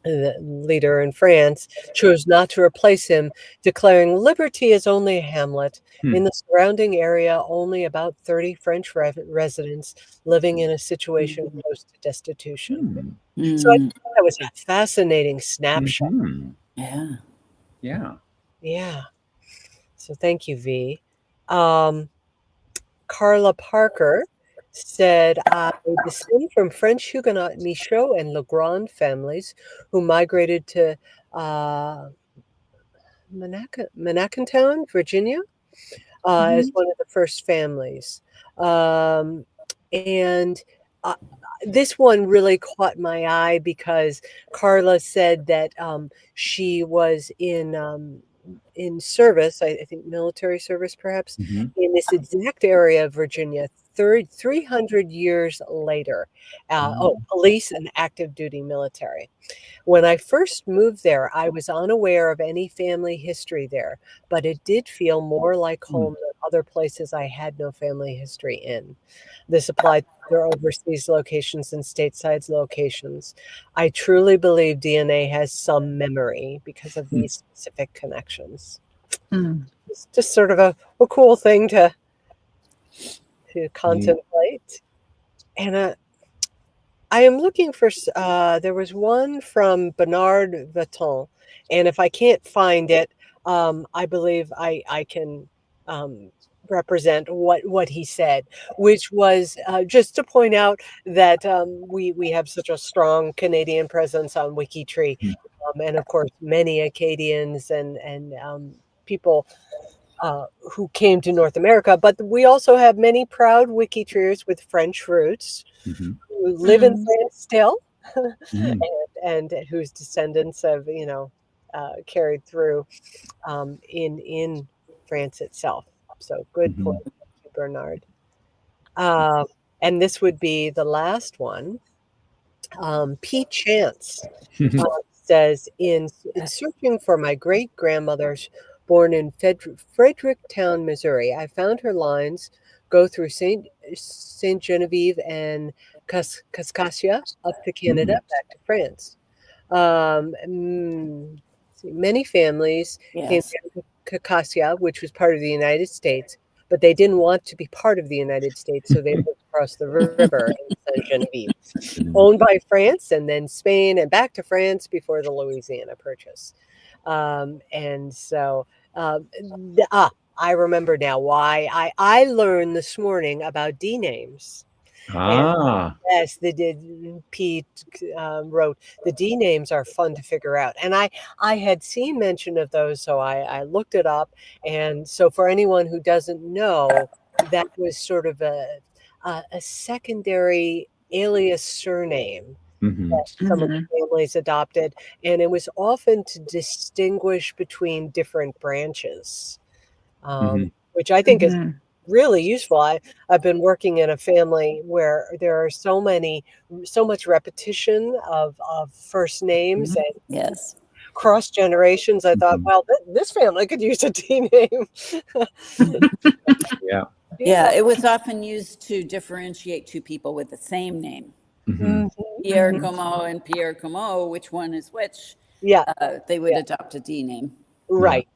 the leader in France, chose not to replace him, declaring Liberty is only a hamlet. In the surrounding area, only about 30 French residents living in a situation close to destitution. So I thought that was a fascinating snapshot. Yeah. So thank you, V. Carla Parker said, I descend from French Huguenot Michaud and Legrand families who migrated to Monacantown, Virginia, as one of the first families. And this one really caught my eye because Carla said that she was in service, I think military service perhaps, in this exact area of Virginia, 300 years later. Police and active duty military. When I first moved there, I was unaware of any family history there, but it did feel more like home than other places I had no family history in. This applied to their overseas locations and stateside locations. I truly believe DNA has some memory because of these specific connections. It's just sort of a cool thing to contemplate. And I am looking for, there was one from Bernard Vaton, and if I can't find it, I believe I can represent what he said, which was just to point out that we have such a strong Canadian presence on WikiTree, and of course many Acadians and people who came to North America, but we also have many proud WikiTreers with French roots who live in France still, and whose descendants have carried through in France itself. So good point, thank you, Bernard. And this would be the last one. P. Chance says, in searching for my great grandmother's born in Fredericktown, Missouri, I found her lines go through Saint Genevieve and Kaskaskia up to Canada, back to France. Many families came to Kaskaskia, which was part of the United States, but they didn't want to be part of the United States, so they moved across the river in Saint Genevieve, owned by France, and then Spain, and back to France before the Louisiana Purchase. And so, I remember now why I learned this morning about D names. Ah. Yes, Pete wrote, the D names are fun to figure out. And I had seen mention of those, so I looked it up. And so for anyone who doesn't know, that was sort of a secondary alias surname that some of the families adopted. And it was often to distinguish between different branches, which I think is really useful. I've been working in a family where there are so much repetition of first names and Yes. cross generations. I thought, well, this family could use a D name. Yeah. Yeah, it was often used to differentiate two people with the same name. Pierre Como and Pierre Como, which one is which? Yeah. They would adopt a D name. Right.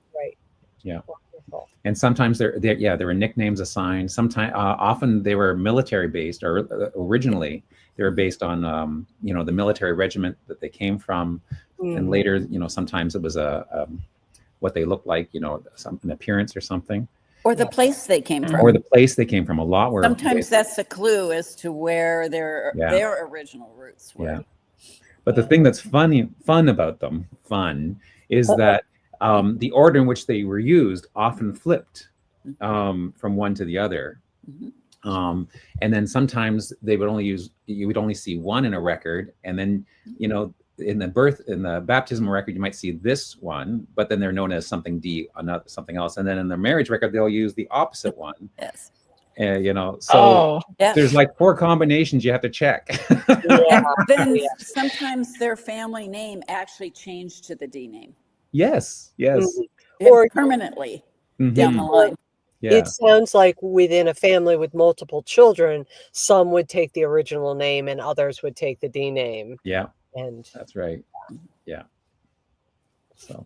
Yeah. Wonderful. And sometimes there were nicknames assigned. Sometimes, often they were military based, or originally they were based on, the military regiment that they came from. And later, sometimes it was what they looked like, an appearance or something. Or the place they came from. Or the place they came from. A lot were. Sometimes that's a clue as to where their original roots were. Yeah. But the thing that's fun about them, is that the order in which they were used often flipped from one to the other. And then sometimes you would only see one in a record. And then, in the baptismal record, you might see this one, but then they're known as something something else. And then in the marriage record, they'll use the opposite one. Yes. There's like 4 combinations you have to check. And then sometimes their family name actually changed to the D name. Yes. Or permanently down the line. Yeah. It sounds like within a family with multiple children, some would take the original name and others would take the D name. Yeah. And that's right. Yeah. So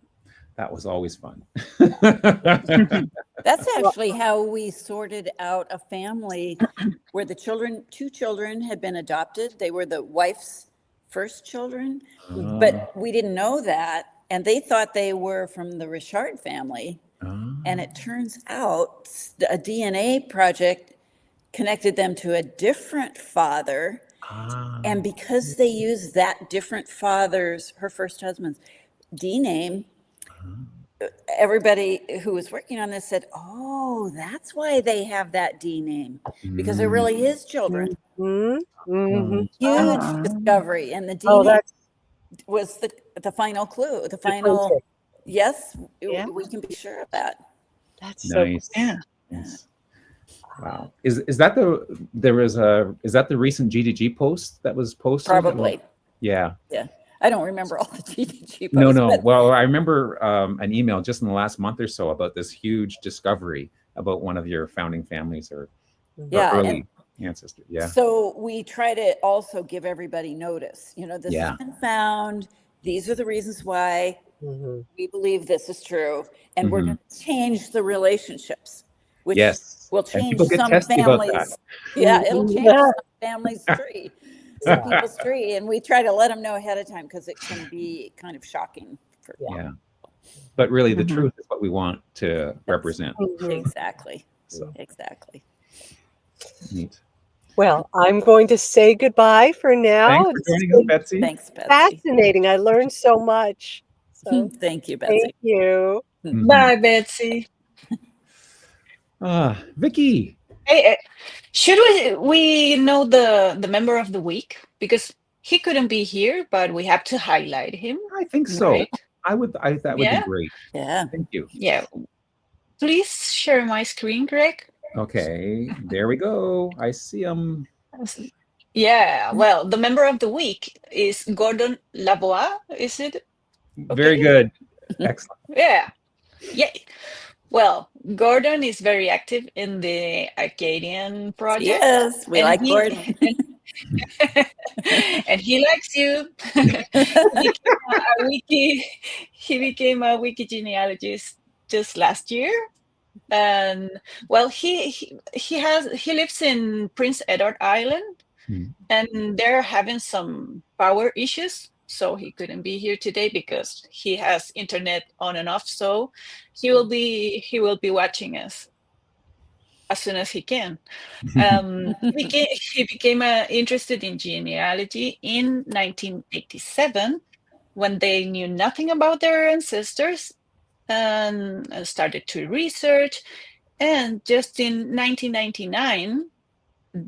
that was always fun. That's actually how we sorted out a family where the 2 children had been adopted. They were the wife's first children, but we didn't know that. And they thought they were from the Richard family. And it turns out a DNA project connected them to a different father. And because they used that different father's, her first husband's D name, everybody who was working on this said, oh, that's why they have that D name, because they're really his children. Huge discovery. And the D name was the final clue, the final, yes, we can be sure of that. That's nice. So cool. Yes. Wow. Is that the recent GDG post that was posted? Probably. Yeah. I don't remember all the GDG posts. No. Well, I remember an email just in the last month or so about this huge discovery about one of your founding families or early ancestry. Yeah. So we try to also give everybody notice. This has been found. These are the reasons why we believe this is true, and we're going to change the relationships, which will change some families. Yeah, it'll change some families' tree, some people's tree, and we try to let them know ahead of time because it can be kind of shocking. But really, the truth is what we want to represent. Exactly. So. Exactly. Neat. Well, I'm going to say goodbye for now. Thanks for joining us, Betsy. Thanks, Betsy. Fascinating. I learned so much. So thank you, Betsy. Thank you. Bye, Betsy. Vicky. Hey, should we know the member of the week, because he couldn't be here, but we have to highlight him. I think so. Right? That would be great. Yeah. Thank you. Yeah. Please share my screen, Greg. Okay, there we go. I see him. Yeah, well, the member of the week is Gordon Lavoie, is it? Okay. Very good. Excellent. Yeah. Well, Gordon is very active in the Acadian project. Yes, we like Gordon. And he likes you. He became a wiki genealogist just last year. And well, he lives in Prince Edward Island, and they're having some power issues, so he couldn't be here today because he has internet on and off. So he will be watching us. as soon as he can. He became interested in genealogy in 1987 when they knew nothing about their ancestors and started to research. And just in 1999,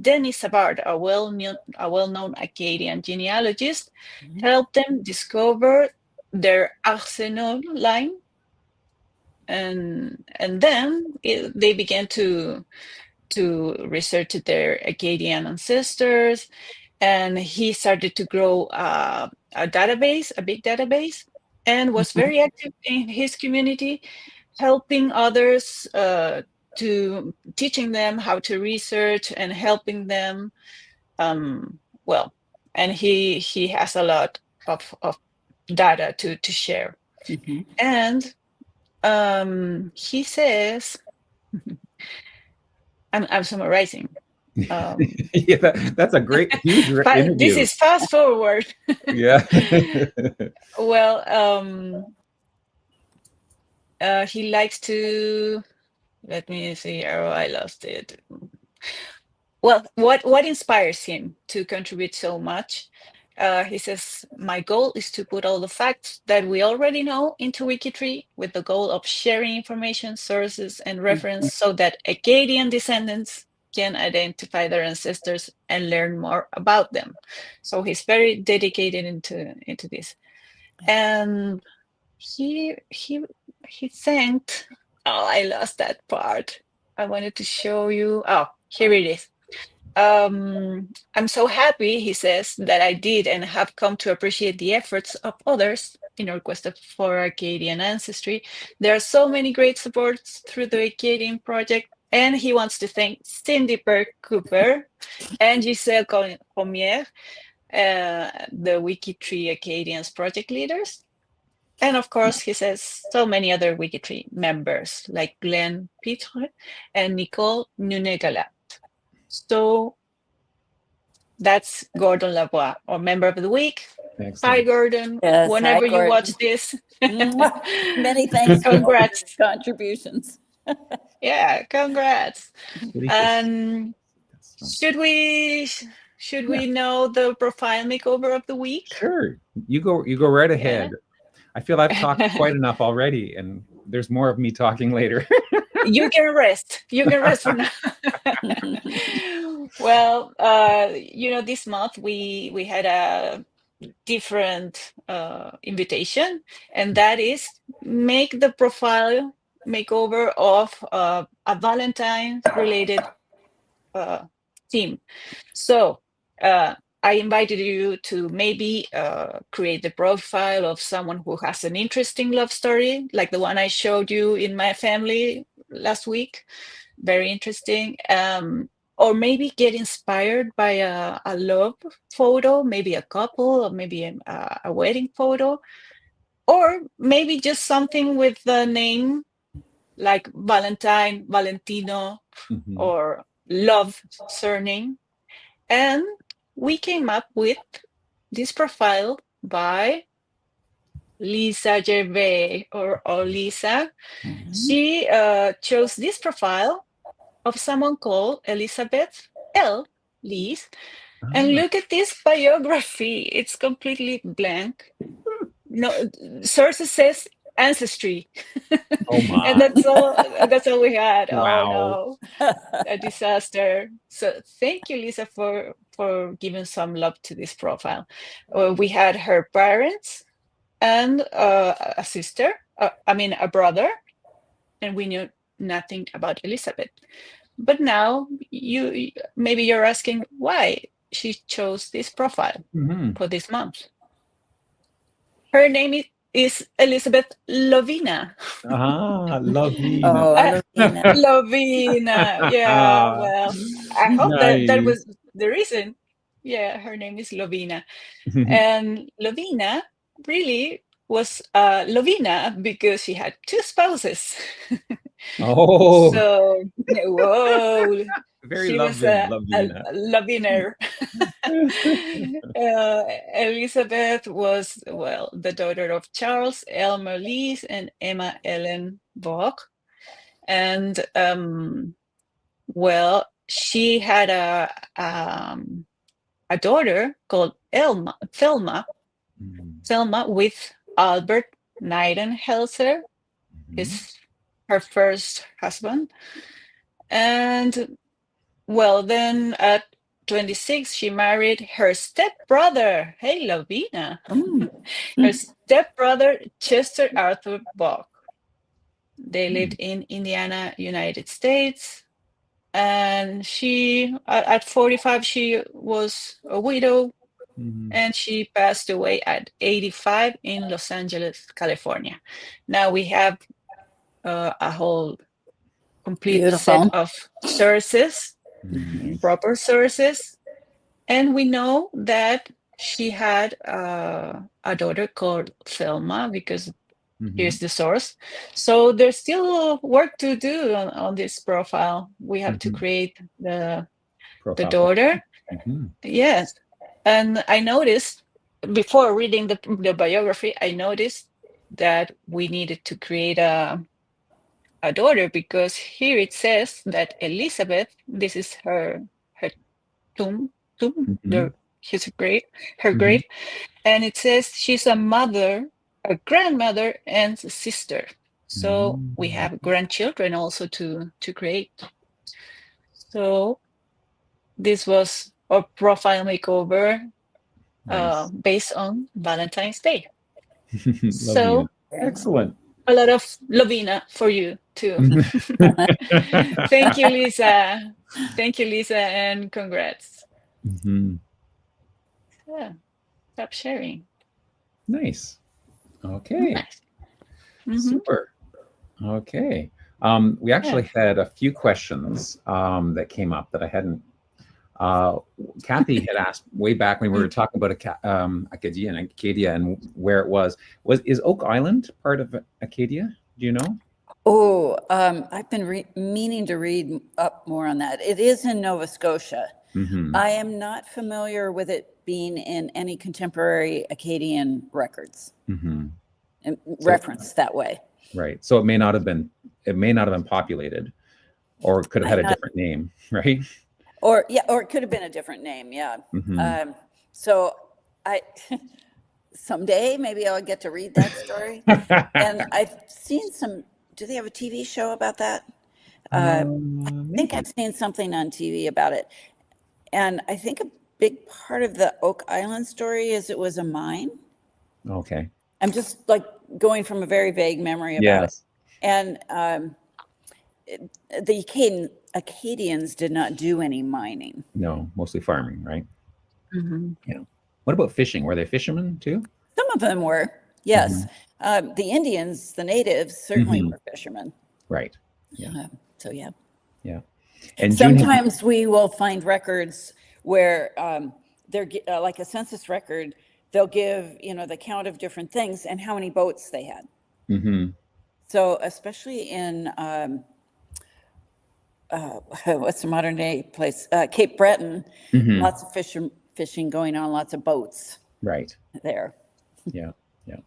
Denis Savard, a well-known Acadian genealogist, helped them discover their Arsenault line. And then they began to research their Acadian ancestors, and he started to grow a big database, and was very active in his community, helping others, to teaching them how to research and helping them. Well, and he has a lot of data to share. And he says, I'm summarizing. Yeah, that's a great, huge interview. This is fast forward. Yeah. Well, he likes to, let me see. Oh, I lost it. Well, what inspires him to contribute so much? He says, my goal is to put all the facts that we already know into WikiTree with the goal of sharing information, sources, and reference so that Acadian descendants can identify their ancestors and learn more about them. So he's very dedicated into this. And he thanked, oh, I lost that part. I wanted to show you. Oh, here it is. I'm so happy, he says, that I did and have come to appreciate the efforts of others in our quest for Acadian ancestry. There are so many great supports through the Acadian project, and he wants to thank Cindy Burke Cooper and Giselle Comier, the WikiTree Acadians project leaders. And of course, he says so many other WikiTree members like Glenn Pitre and Nicole Nunegalat. So that's Gordon Lavoie, our member of the week. Excellent. Hi, Gordon. Yes, Whenever hi, you Gordon. watch this. Many thanks. Congrats. For your contributions. Yeah, congrats. Delicious. Should we know the profile makeover of the week? Sure. You go right ahead. I feel I've talked quite enough already, and there's more of me talking later. You can rest. You can rest for now. Well, this month we had a different invitation, and that is make the profile makeover of a Valentine's related theme. So I invited you to maybe create the profile of someone who has an interesting love story, like the one I showed you in my family last week. Very interesting. Or maybe get inspired by a love photo, maybe a couple, or maybe a wedding photo, or maybe just something with the name like Valentine, Valentino, or love surname. And we came up with this profile by Lisa Gervais, or Lisa. She chose this profile of someone called Elizabeth L. Lees. And look at this biography. It's completely blank. No, sources says Ancestry. Oh my. And that's all we had. Wow. Oh no, a disaster. So thank you, Lisa, for giving some love to this profile. We had her parents and a sister, a brother, and we knew nothing about Elizabeth. But now maybe you're asking why she chose this profile for this month. Her name is Elizabeth Lovina. Lovina. Oh, Lovina. Lovina. Yeah, well, I hope that was the reason. Yeah, her name is Lovina. And Lovina really was Lovina because she had two spouses. Oh. So, whoa. Very she lovely, was a Loviner. Elizabeth was, well, the daughter of Charles Elmer Lees and Emma Ellen Bock. And Well, she had a daughter called Thelma with Albert Nightenhelser, her first husband. And well, then at 26, she married her stepbrother. Hey, Lovina. Her stepbrother, Chester Arthur Buck. They lived in Indiana, United States. And she, at 45, she was a widow. And she passed away at 85 in Los Angeles, California. Now we have a whole complete set of sources, proper sources. And we know that she had a daughter called Thelma, because here's the source. So there's still work to do on this profile. We have to create the daughter. Yes. And I noticed, before reading the biography, I noticed that we needed to create a daughter, because here it says that Elizabeth, this is her tomb, his grave, her grave, and it says she's a mother, a grandmother, and a sister. So we have grandchildren also to create. So this was a profile makeover based on Valentine's Day. So excellent. A lot of Lovina for you too. Thank you, Lisa. Thank you, Lisa, and congrats. Yeah, stop sharing. Nice. Okay. Nice. Super. Okay. We actually had a few questions that came up that I hadn't. Kathy had asked way back when we were talking about Acadia and where it was. Is Oak Island part of Acadia? Do you know? Oh, I've been meaning to read up more on that. It is in Nova Scotia. I am not familiar with it being in any contemporary Acadian records and referenced that way. Right. So it may not have been populated, or it could have had a different name, right? Or it could have been a different name. Yeah. So someday maybe I'll get to read that story. And I've seen some. Do they have a TV show about that? I think I've seen something on TV about it. And I think a big part of the Oak Island story is it was a mine. Okay. I'm just like going from a very vague memory about it. And the Acadians did not do any mining. No, mostly farming, right? Yeah. What about fishing? Were they fishermen too? Some of them were, yes. The Indians, the natives, certainly were fishermen. Right. Yeah. So yeah. Yeah. And sometimes we will find records where they're like a census record. They'll give the count of different things and how many boats they had. So especially in what's the modern day place, Cape Breton, lots of fishing going on, lots of boats. Right. There. Yeah. Yeah.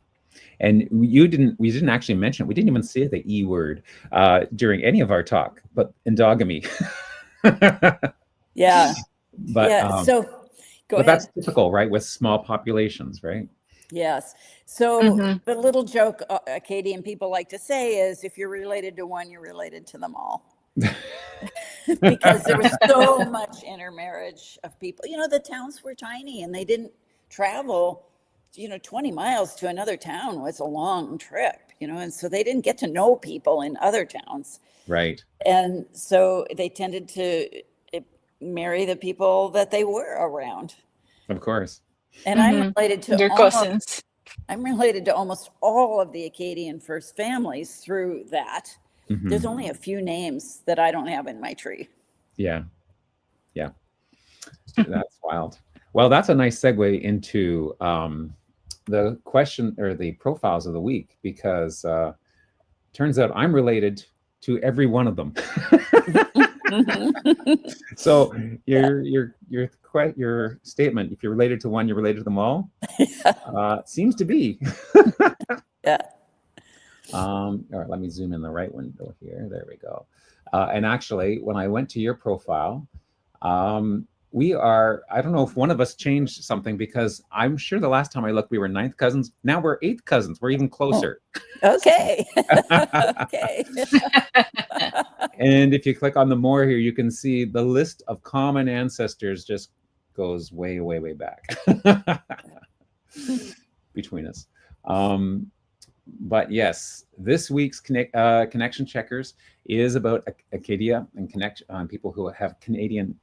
And we didn't actually mention, we didn't even say the E word during any of our talk, but endogamy. Yeah. But yeah. So go ahead. That's typical, right? With small populations, right? Yes. So the little joke Acadian people like to say is, if you're related to one, you're related to them all. Because there was so much intermarriage of people. The towns were tiny and they didn't travel, 20 miles to another town was a long trip, and so they didn't get to know people in other towns. Right. And so they tended to marry the people that they were around. Of course. And I'm related to their cousins. I'm related to almost all of the Acadian first families through that. There's only a few names that I don't have in my tree. Yeah. Yeah. That's wild. Well, that's a nice segue into the question or the profiles of the week, because turns out I'm related to every one of them. So your statement, if you're related to one, you're related to them all, seems to be. Yeah. All right, let me zoom in the right window here. There we go. And actually, when I went to your profile, we are, I don't know if one of us changed something, because I'm sure the last time I looked, we were 9th cousins. Now we're 8th cousins. We're even closer. Oh, okay. Okay. And if you click on the more here, you can see the list of common ancestors just goes way, way, way back between us. But yes, this week's Connection Checkers is about Acadia and people who have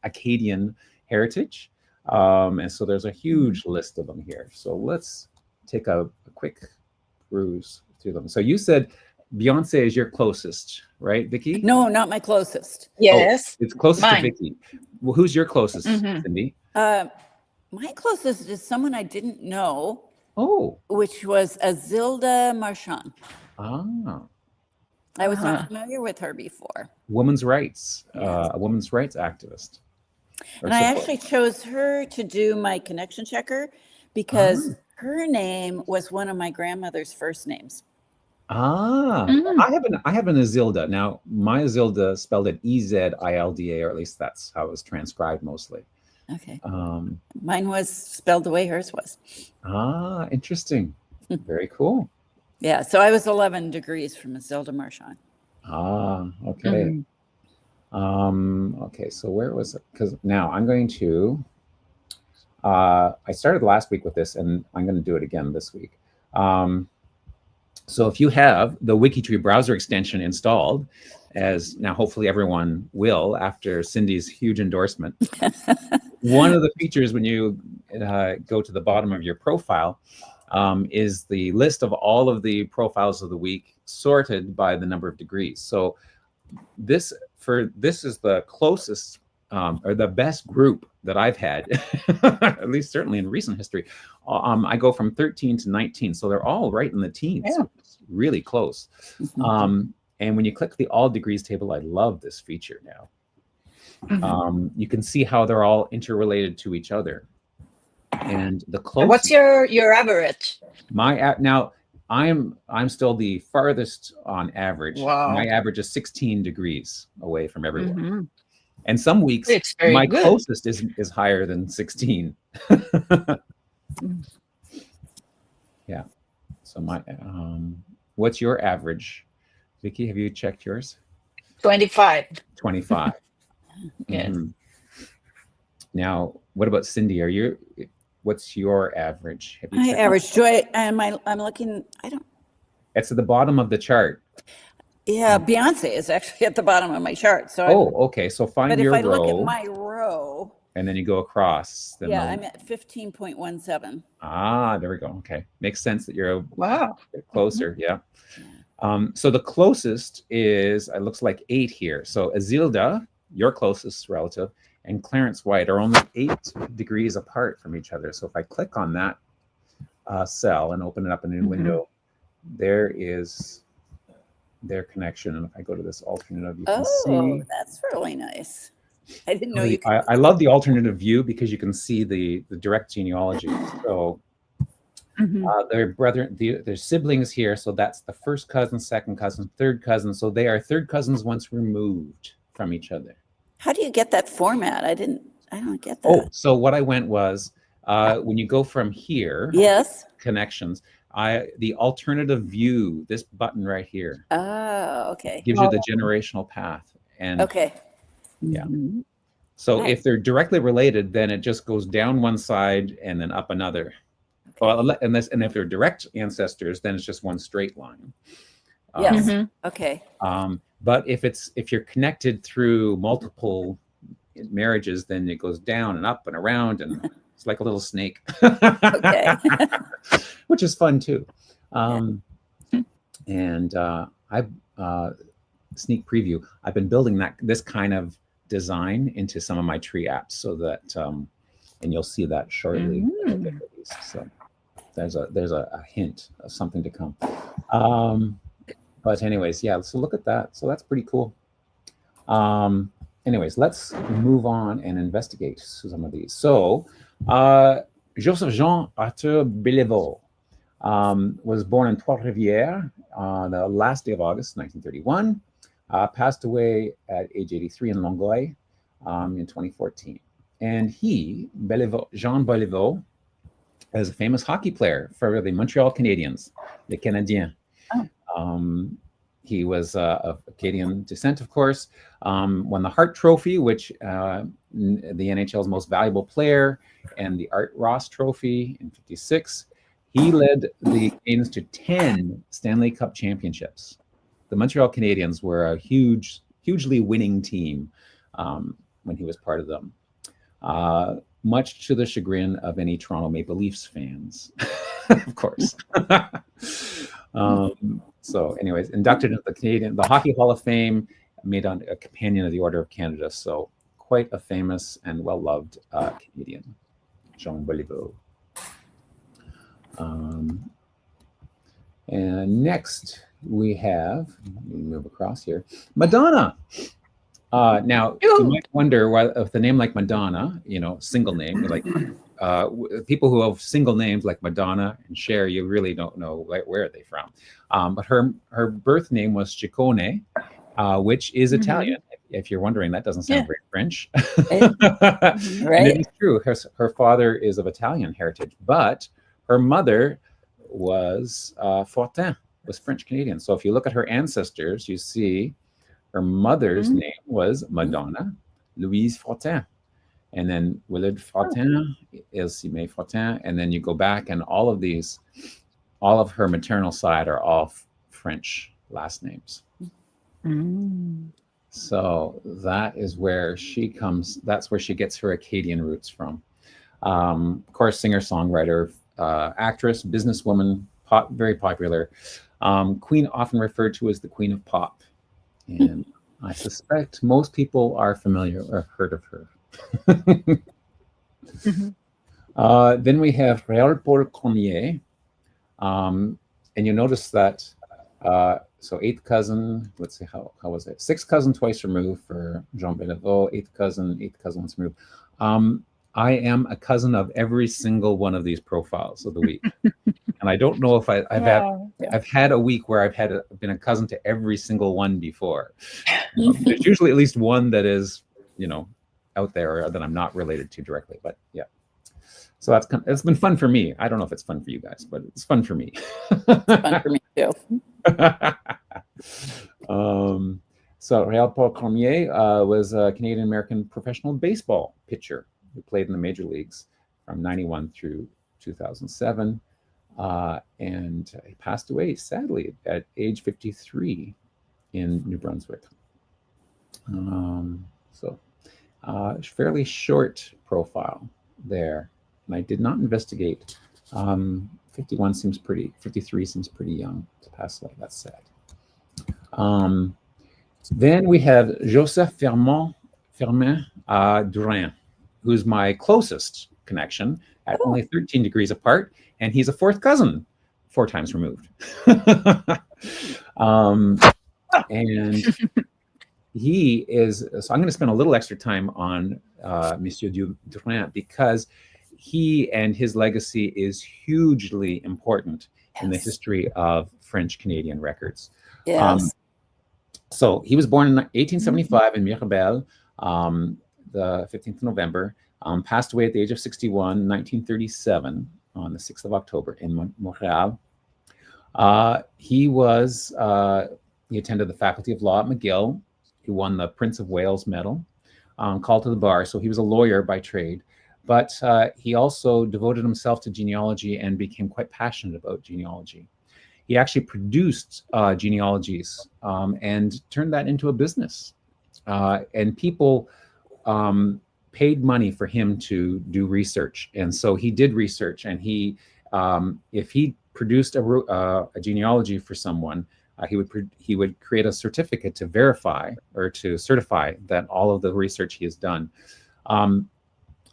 Acadian heritage. And so there's a huge list of them here. So let's take a quick cruise through them. So you said Beyonce is your closest, right, Vicky? No, not my closest. Yes. Oh, it's closest Mine. to Vicky. Well, who's your closest, Cindy? My closest is someone I didn't know, Oh. which was Azilda Marchand. Ah. I was not familiar with her before. Women's rights, Yes. a women's rights activist. And I actually chose her to do my connection checker because her name was one of my grandmother's first names. I have an Azilda. Now, my Azilda spelled it Ezilda, or at least that's how it was transcribed mostly. Okay. Mine was spelled the way hers was. Interesting. Very cool. Yeah, so I was 11 degrees from Azilda Marchand. Okay. Okay, so where was it? Because now I'm going to, I started last week with this, and I'm going to do it again this week. So if you have the WikiTree browser extension installed, as now hopefully everyone will after Cindy's huge endorsement, one of the features when you go to the bottom of your profile is the list of all of the profiles of the week sorted by the number of degrees. So this is the closest or the best group that I've had, at least certainly in recent history. I go from 13 to 19, so they're all right in the teens. Yeah. It's really close. And when you click the all degrees table, I love this feature now. You can see how they're all interrelated to each other. And the closest. What's your average? Now I'm still the farthest on average. Wow. My average is 16 degrees away from everyone. And some weeks my good. closest is higher than 16. Yeah. So my what's your average? Vicky, have you checked yours? 25. 25. Yes. Now, what about Cindy? What's your average? Have you My checked average joy, and I'm looking, I don't. It's at the bottom of the chart. Yeah, Beyonce is actually at the bottom of my chart. So okay. So find but your if I row. look at my row, and then you go across. Then I'm at 15.17. There we go. Okay. Makes sense that you're Wow. closer. Yeah. So the closest is, it looks like 8 here. So Azilda, your closest relative, and Clarence White are only 8 degrees apart from each other. So if I click on that cell and open it up in a new window, there is their connection. And if I go to this alternative, you can see. That's really nice. I didn't know you could. I love the alternative view because you can see the direct genealogy. So their brethren, their siblings here. So that's the first cousin, second cousin, third cousin. So they are third cousins once removed from each other. How do you get that format? I don't get that. So what I went was when you go from here, yes, connections, the alternative view, this button right here. Okay. Gives you the generational path. And okay. Yeah. So if they're directly related, then it just goes down one side and then up another. Well, and if they're direct ancestors, then it's just one straight line. Yes. Okay. But if you're connected through multiple marriages, then it goes down and up and around, and it's like a little snake. Okay. Which is fun too. And I sneak preview. I've been building this kind of design into some of my tree apps, so that and you'll see that shortly. So there's a hint of something to come. But anyways, yeah, so look at that. So that's pretty cool. Anyways, let's move on and investigate some of these. So Joseph Jean Arthur Béliveau was born in Trois-Rivières on the last day of August, 1931. passed away at age 83 in Longueuil in 2014. And he, Jean Beliveau, is a famous hockey player for the Montreal Canadiens, the Canadiens. He was of Acadian descent, of course, won the Hart Trophy, which the NHL's most valuable player, and the Art Ross Trophy in '56. He led the Canadiens to 10 Stanley Cup championships. The Montreal Canadiens were a hugely winning team when he was part of them, much to the chagrin of any Toronto Maple Leafs fans, of course. So anyways, inducted into the Hockey Hall of Fame, made on a Companion of the Order of Canada. So quite a famous and well-loved Canadian, Jean Beliveau. And next we have, let me move across here, Madonna. Now, you might wonder why, with a name like Madonna, single name, like people who have single names like Madonna and Cher, you really don't know where are they from. But her birth name was Ciccone, which is Italian. If you're wondering, that doesn't sound very French. Right. And it is true. Her father is of Italian heritage, but her mother was Fortin, was French Canadian. So if you look at her ancestors, you see her mother's name was Madonna Louise Fortin. And then Willard Fortin, Elsime Fortin, and then you go back, and all of her maternal side are all French last names. So that is where she comes. That's where she gets her Acadian roots from. Of course, singer-songwriter, actress, businesswoman, very popular. Queen, often referred to as the Queen of Pop. And I suspect most people are familiar or have heard of her. Then we have Réal Paul Cormier. And you notice that, so eighth cousin, let's see, how was it? Sixth cousin twice removed for Jean Beliveau, eighth cousin once removed. I am a cousin of every single one of these profiles of the week. And I don't know if I've had a week where I've been a cousin to every single one before. There's usually at least one that is, out there that I'm not related to directly, but yeah. So it's been fun for me. I don't know if it's fun for you guys, but it's fun for me. It's fun for me too. So Réal Paul Cormier was a Canadian-American professional baseball pitcher who played in the major leagues from '91 through 2007. And he passed away, sadly, at age 53 in New Brunswick. Fairly short profile there. And I did not investigate. 53 seems pretty young to pass away. That's sad. Then we have Joseph Firmin Durin, who's my closest connection at only 13 degrees apart. And he's a fourth cousin, 4 times removed. And he is, so I'm going to spend a little extra time on Monsieur Durin because he and his legacy is hugely important in the history of French Canadian records. Yes. So he was born in 1875 in Mirabel, the 15th of November, passed away at the age of 61 in 1937 on the 6th of October in Montreal. He attended the Faculty of Law at McGill. He won the Prince of Wales Medal, called to the bar. So he was a lawyer by trade, but he also devoted himself to genealogy and became quite passionate about genealogy. He actually produced genealogies and turned that into a business. And people paid money for him to do research. And so he did research, and if he produced a genealogy for someone, he would create a certificate to verify or to certify that all of the research he has done.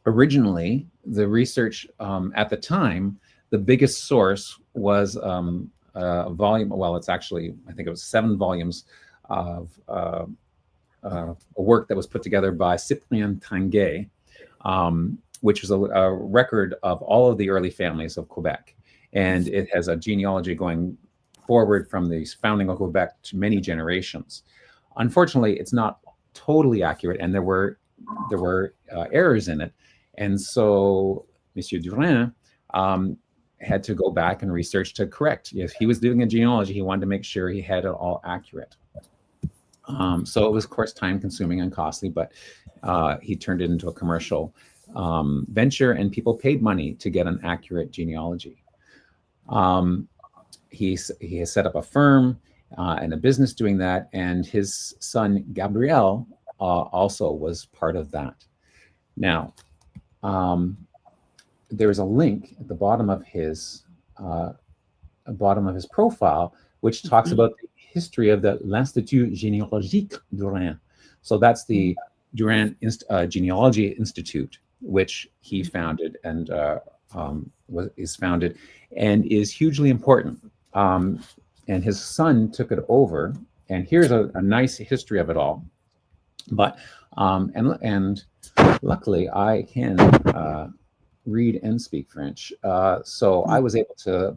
Originally, the research at the time, the biggest source was a volume. Well, it's actually, I think it was 7 volumes of a work that was put together by Cyprien Tanguay, which was a record of all of the early families of Quebec. And it has a genealogy going forward from the founding of Quebec to many generations. Unfortunately, it's not totally accurate, and there were errors in it. And so Monsieur Durin had to go back and research to correct. If he was doing a genealogy, he wanted to make sure he had it all accurate. So it was, of course, time consuming and costly, but he turned it into a commercial venture, and people paid money to get an accurate genealogy. He has set up a firm and a business doing that, and his son Gabriel also was part of that. Now, there's a link at the bottom of his profile, which talks about the history of the l'Institut Généalogique Durin. So that's the Durin Genealogy Institute, which he founded and is founded and is hugely important. And his son took it over. And here's a nice history of it all. But and luckily I can read and speak French, so I was able to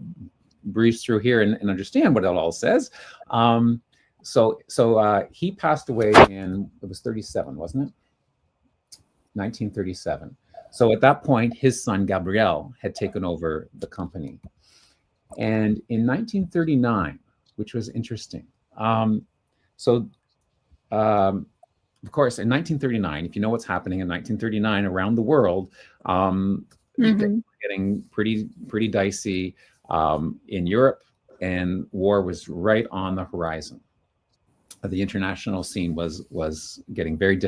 breeze through here and understand what it all says. So he passed away in, it was 37, wasn't it? 1937. So at that point, his son Gabriel had taken over the company. And in 1939, which was interesting. Of course, in 1939, if you know what's happening in 1939 around the world, getting pretty dicey in Europe, and war was right on the horizon. The international scene was getting very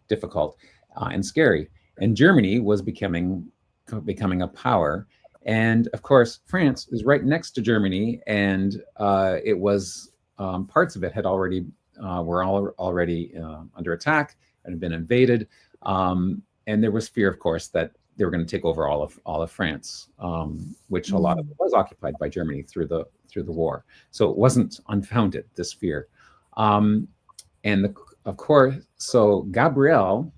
difficult and scary, and Germany was becoming a power. And of course, France is right next to Germany, and it was parts of it had already were already under attack and had been invaded, and there was fear, of course, that they were going to take over all of France, which a lot of it was occupied by Germany through the war. So it wasn't unfounded, this fear, of course. So Gabriel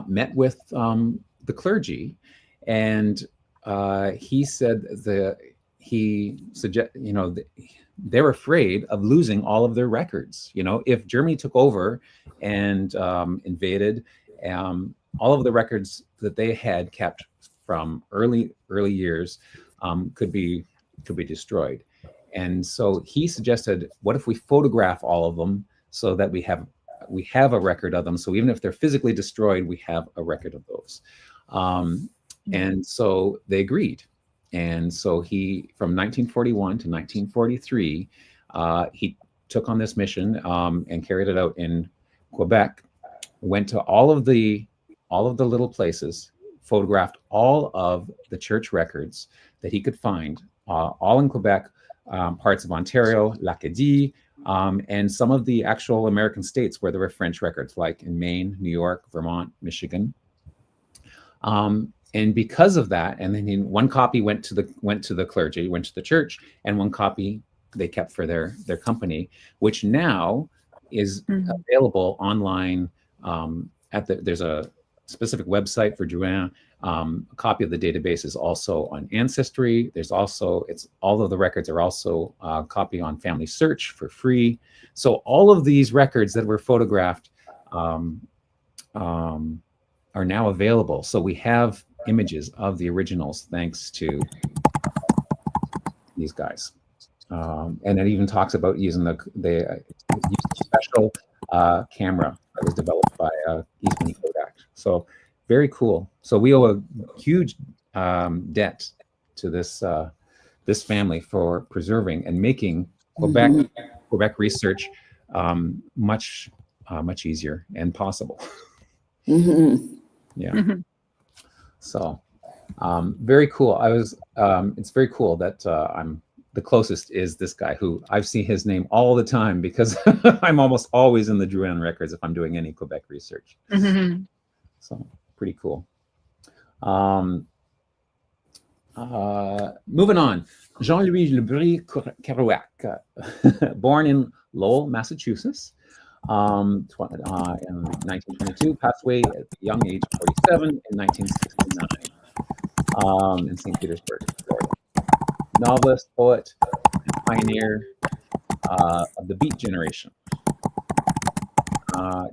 met with the clergy, and he said they're afraid of losing all of their records. If Germany took over and invaded, all of the records that they had kept from early years could be destroyed. And so he suggested, what if we photograph all of them so that we have a record of them? So even if they're physically destroyed, we have a record of those. And so they agreed. And so he, from 1941 to 1943, he took on this mission and carried it out in Quebec. Went to all of the little places, photographed all of the church records that he could find, all in Quebec, parts of Ontario, l'Acadie, and some of the actual American states where there were French records, like in Maine, New York, Vermont, Michigan. And because of that, and then one copy went to the clergy, went to the church, and one copy they kept for their company, which now is available online. There's a specific website for Drouin. A copy of the database is also on Ancestry. There's also, all of the records are also a copy on Family Search for free. So all of these records that were photographed are now available. So we have images of the originals thanks to these guys. And it even talks about using the special camera that was developed by Eastman Kodak. So very cool. So we owe a huge debt to this family for preserving and making Quebec research much easier and possible. Yeah. So very cool. It's very cool that I'm the closest is this guy, who I've seen his name all the time because I'm almost always in the Drouin records if I'm doing any Quebec research. So pretty cool. Moving on, Jean-Louis Lebris-Kerouac, born in Lowell, Massachusetts, in 1922, passed away at the young age of 47 in 1969 in St. Petersburg, Florida. Novelist, poet, pioneer, of the Beat Generation.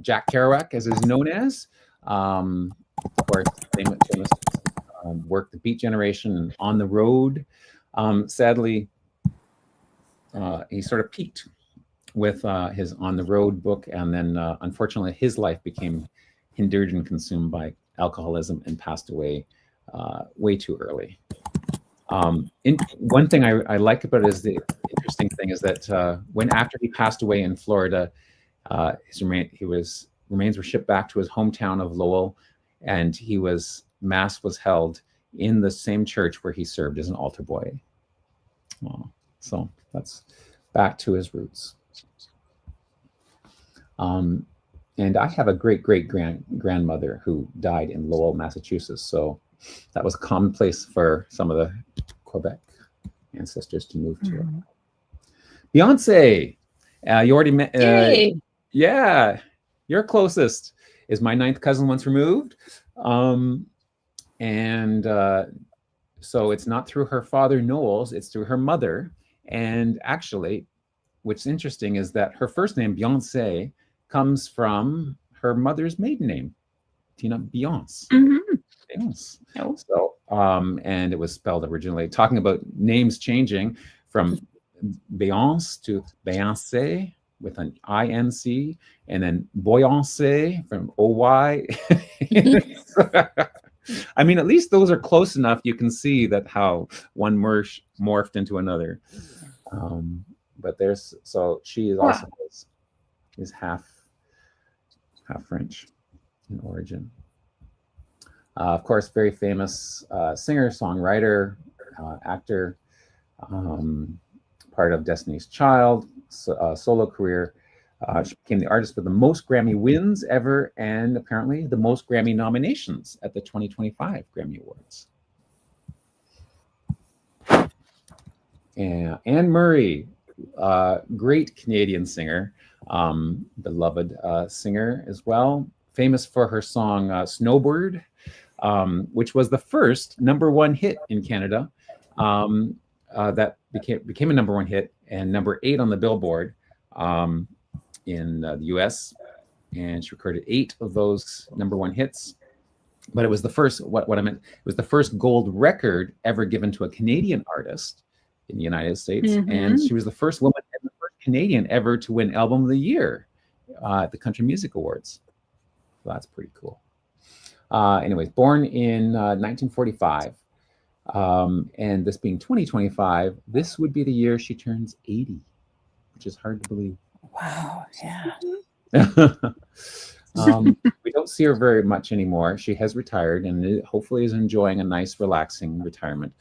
Jack Kerouac, as is known as, of course, famous work, The Beat Generation, and On the Road. Sadly, he sort of peaked with his On the Road book, and then unfortunately his life became hindered and consumed by alcoholism and passed away way too early. One thing I like about it is the interesting thing is that when after he passed away in Florida, his remains were shipped back to his hometown of Lowell, and mass was held in the same church where he served as an altar boy. So that's back to his roots. And I have a great-great-grandmother who died in Lowell, Massachusetts. So that was commonplace for some of the Quebec ancestors to move to. Beyonce, you already met. Yeah, your closest is my 9th cousin once removed. So it's not through her father, Knowles, it's through her mother. And actually, what's interesting is that her first name, Beyonce, comes from her mother's maiden name, Tina Beyonce. Beyonce. Oh. So, and it was spelled originally, talking about names changing from Beyonce to Beyonce with an INC, and then Boyance from OY. I mean, at least those are close enough. You can see that how one morphed into another. But she is also is half French in origin. Of course, very famous singer, songwriter, actor, part of Destiny's Child, solo career. She became the artist with the most Grammy wins ever, and apparently the most Grammy nominations at the 2025 Grammy Awards. And Anne Murray, great Canadian singer, beloved singer as well, famous for her song Snowbird, which was the first #1 hit in Canada, that became a #1 hit and #8 on the Billboard in the US, and she recorded 8 of those #1 hits. But it was the first, what I meant, it was the first gold record ever given to a Canadian artist in the United States, and she was the first woman and the first Canadian ever to win Album of the Year at the Country Music Awards. So that's pretty cool. Anyways, born in 1945, and this being 2025, this would be the year she turns 80, which is hard to believe. Wow, yeah. We don't see her very much anymore. She has retired and hopefully is enjoying a nice, relaxing retirement.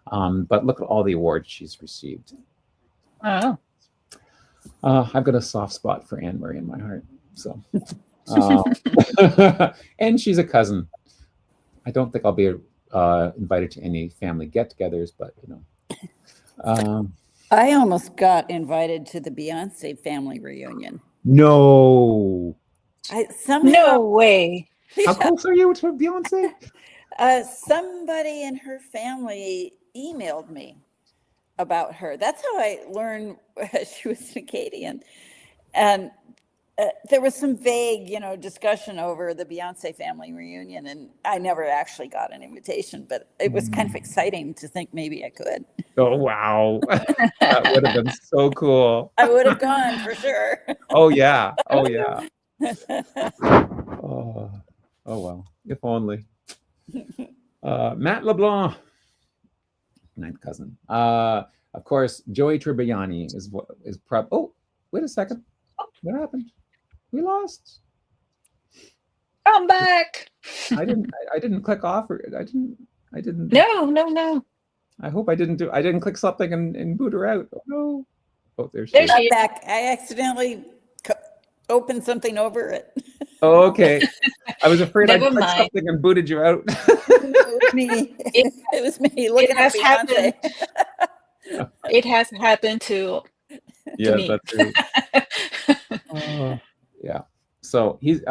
But look at all the awards she's received. Oh. I've got a soft spot for Anne Murray in my heart. So, and she's a cousin. I don't think I'll be invited to any family get-togethers, but you know. I almost got invited to the Beyonce family reunion. No. No way. How close are you to Beyonce? Somebody in her family emailed me about her. That's how I learned she was Acadian. And there was some vague, discussion over the Beyonce family reunion, and I never actually got an invitation, but it was kind of exciting to think maybe I could. Oh, wow. That would have been so cool. I would have gone for sure. Oh, yeah. Oh, yeah. Oh, well, if only. Matt LeBlanc, 9th cousin. Of course, Joey Tribbiani is oh, wait a second. What happened? We lost. Come back. I didn't click off. I didn't. No. I hope I didn't click something and boot her out. Oh no. Oh, there she There is. she is. Back. I accidentally opened something over it. Oh, okay. I was afraid I Never clicked mind. something and booted you out. It was me. It was me looking at has Beyonce. It has happened to Yeah, me. that's right. Yeah. So he's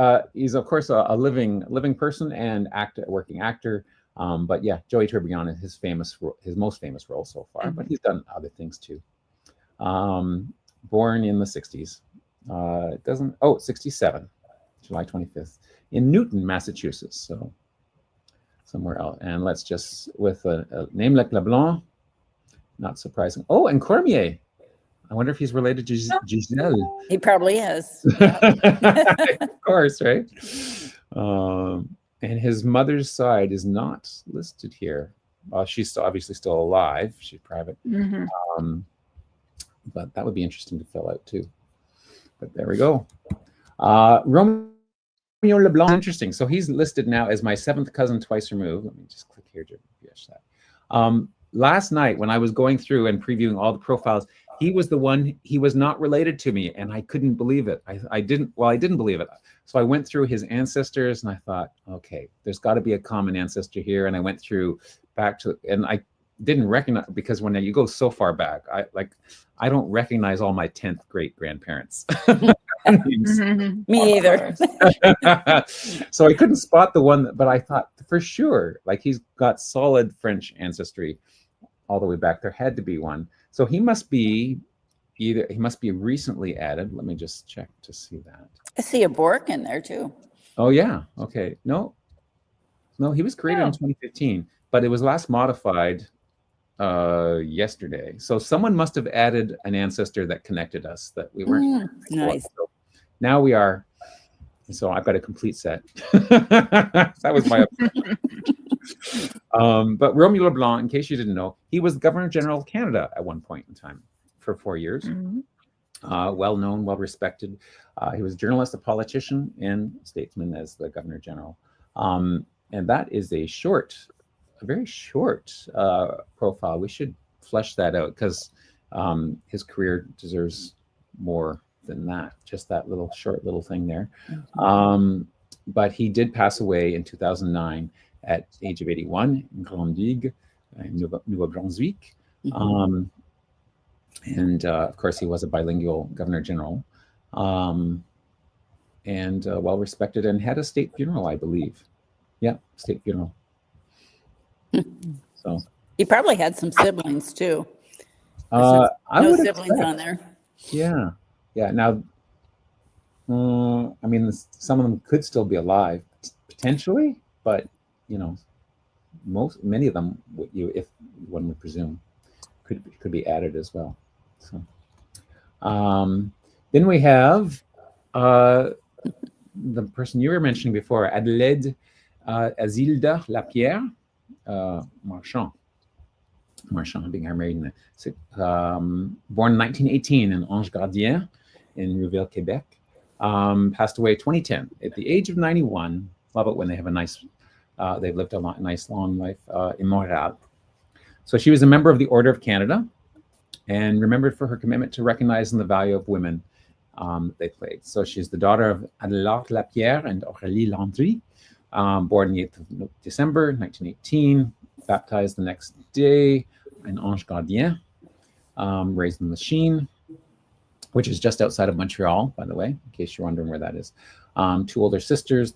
of course a living person and working actor. But yeah, Joey Tribbiani is his most famous role so far. But he's done other things too. born in the 60s. It doesn't, 67, July 25th, in Newton, Massachusetts. So somewhere else. And let's just, with a name like Leblanc, not surprising. Oh, and Cormier. I wonder if he's related to Giselle. He probably is. Of course, right? And his mother's side is not listed here. She's obviously still alive. She's private. But that would be interesting to fill out too. But there we go. Romeo Leblanc, interesting. So he's listed now as my 7th cousin twice removed. Let me just click here to finish that. Last night when I was going through and previewing all the profiles, he was the one, he was not related to me, and I couldn't believe it. I didn't believe it. So I went through his ancestors and I thought, okay, there's got to be a common ancestor here. And I went through back to, and I didn't recognize, because when you go so far back, I don't recognize all my 10th great grandparents. Me either. So I couldn't spot the one, but I thought for sure, like he's got solid French ancestry all the way back. There had to be one. So he must be recently added. Let me just check to see that. I see a Bork in there too. Oh yeah. Okay. No, he was created in 2015, but it was last modified yesterday. So someone must have added an ancestor that connected us that we weren't. Nice. So now we are. So I've got a complete set. That was my. But Romeo Leblanc, in case you didn't know, he was the Governor General of Canada at one point in time for 4 years. Well known, well respected. He was a journalist, a politician, and statesman as the Governor General. And that is a very short profile. We should flesh that out because his career deserves more than that. Just that short little thing there. But he did pass away in 2009 at the age of 81 in Grande Digue, in New Brunswick. And of course, he was a bilingual Governor General, and well respected, and had a state funeral, I believe. Yeah, state funeral. So he probably had some siblings too. I no would siblings expect. on there. Yeah. Now, I mean, some of them could still be alive potentially, but many of them, if one would presume, could be added as well. So, then we have the person you were mentioning before, Adelaide Azilda Lapierre Marchand, being her maiden, born in 1918 in Ange Gardien in Rouville, Quebec. Passed away 2010 at the age of 91. Love it when they have they've lived a nice long life in Montreal. So she was a member of the Order of Canada and remembered for her commitment to recognizing the value of women they played. So she's the daughter of Adelaide Lapierre and Aurélie Landry, born the 8th of December 1918, baptized the next day in Ange Gardien, raised in Lachine, which is just outside of Montreal, by the way, in case you're wondering where that is. 2 older sisters.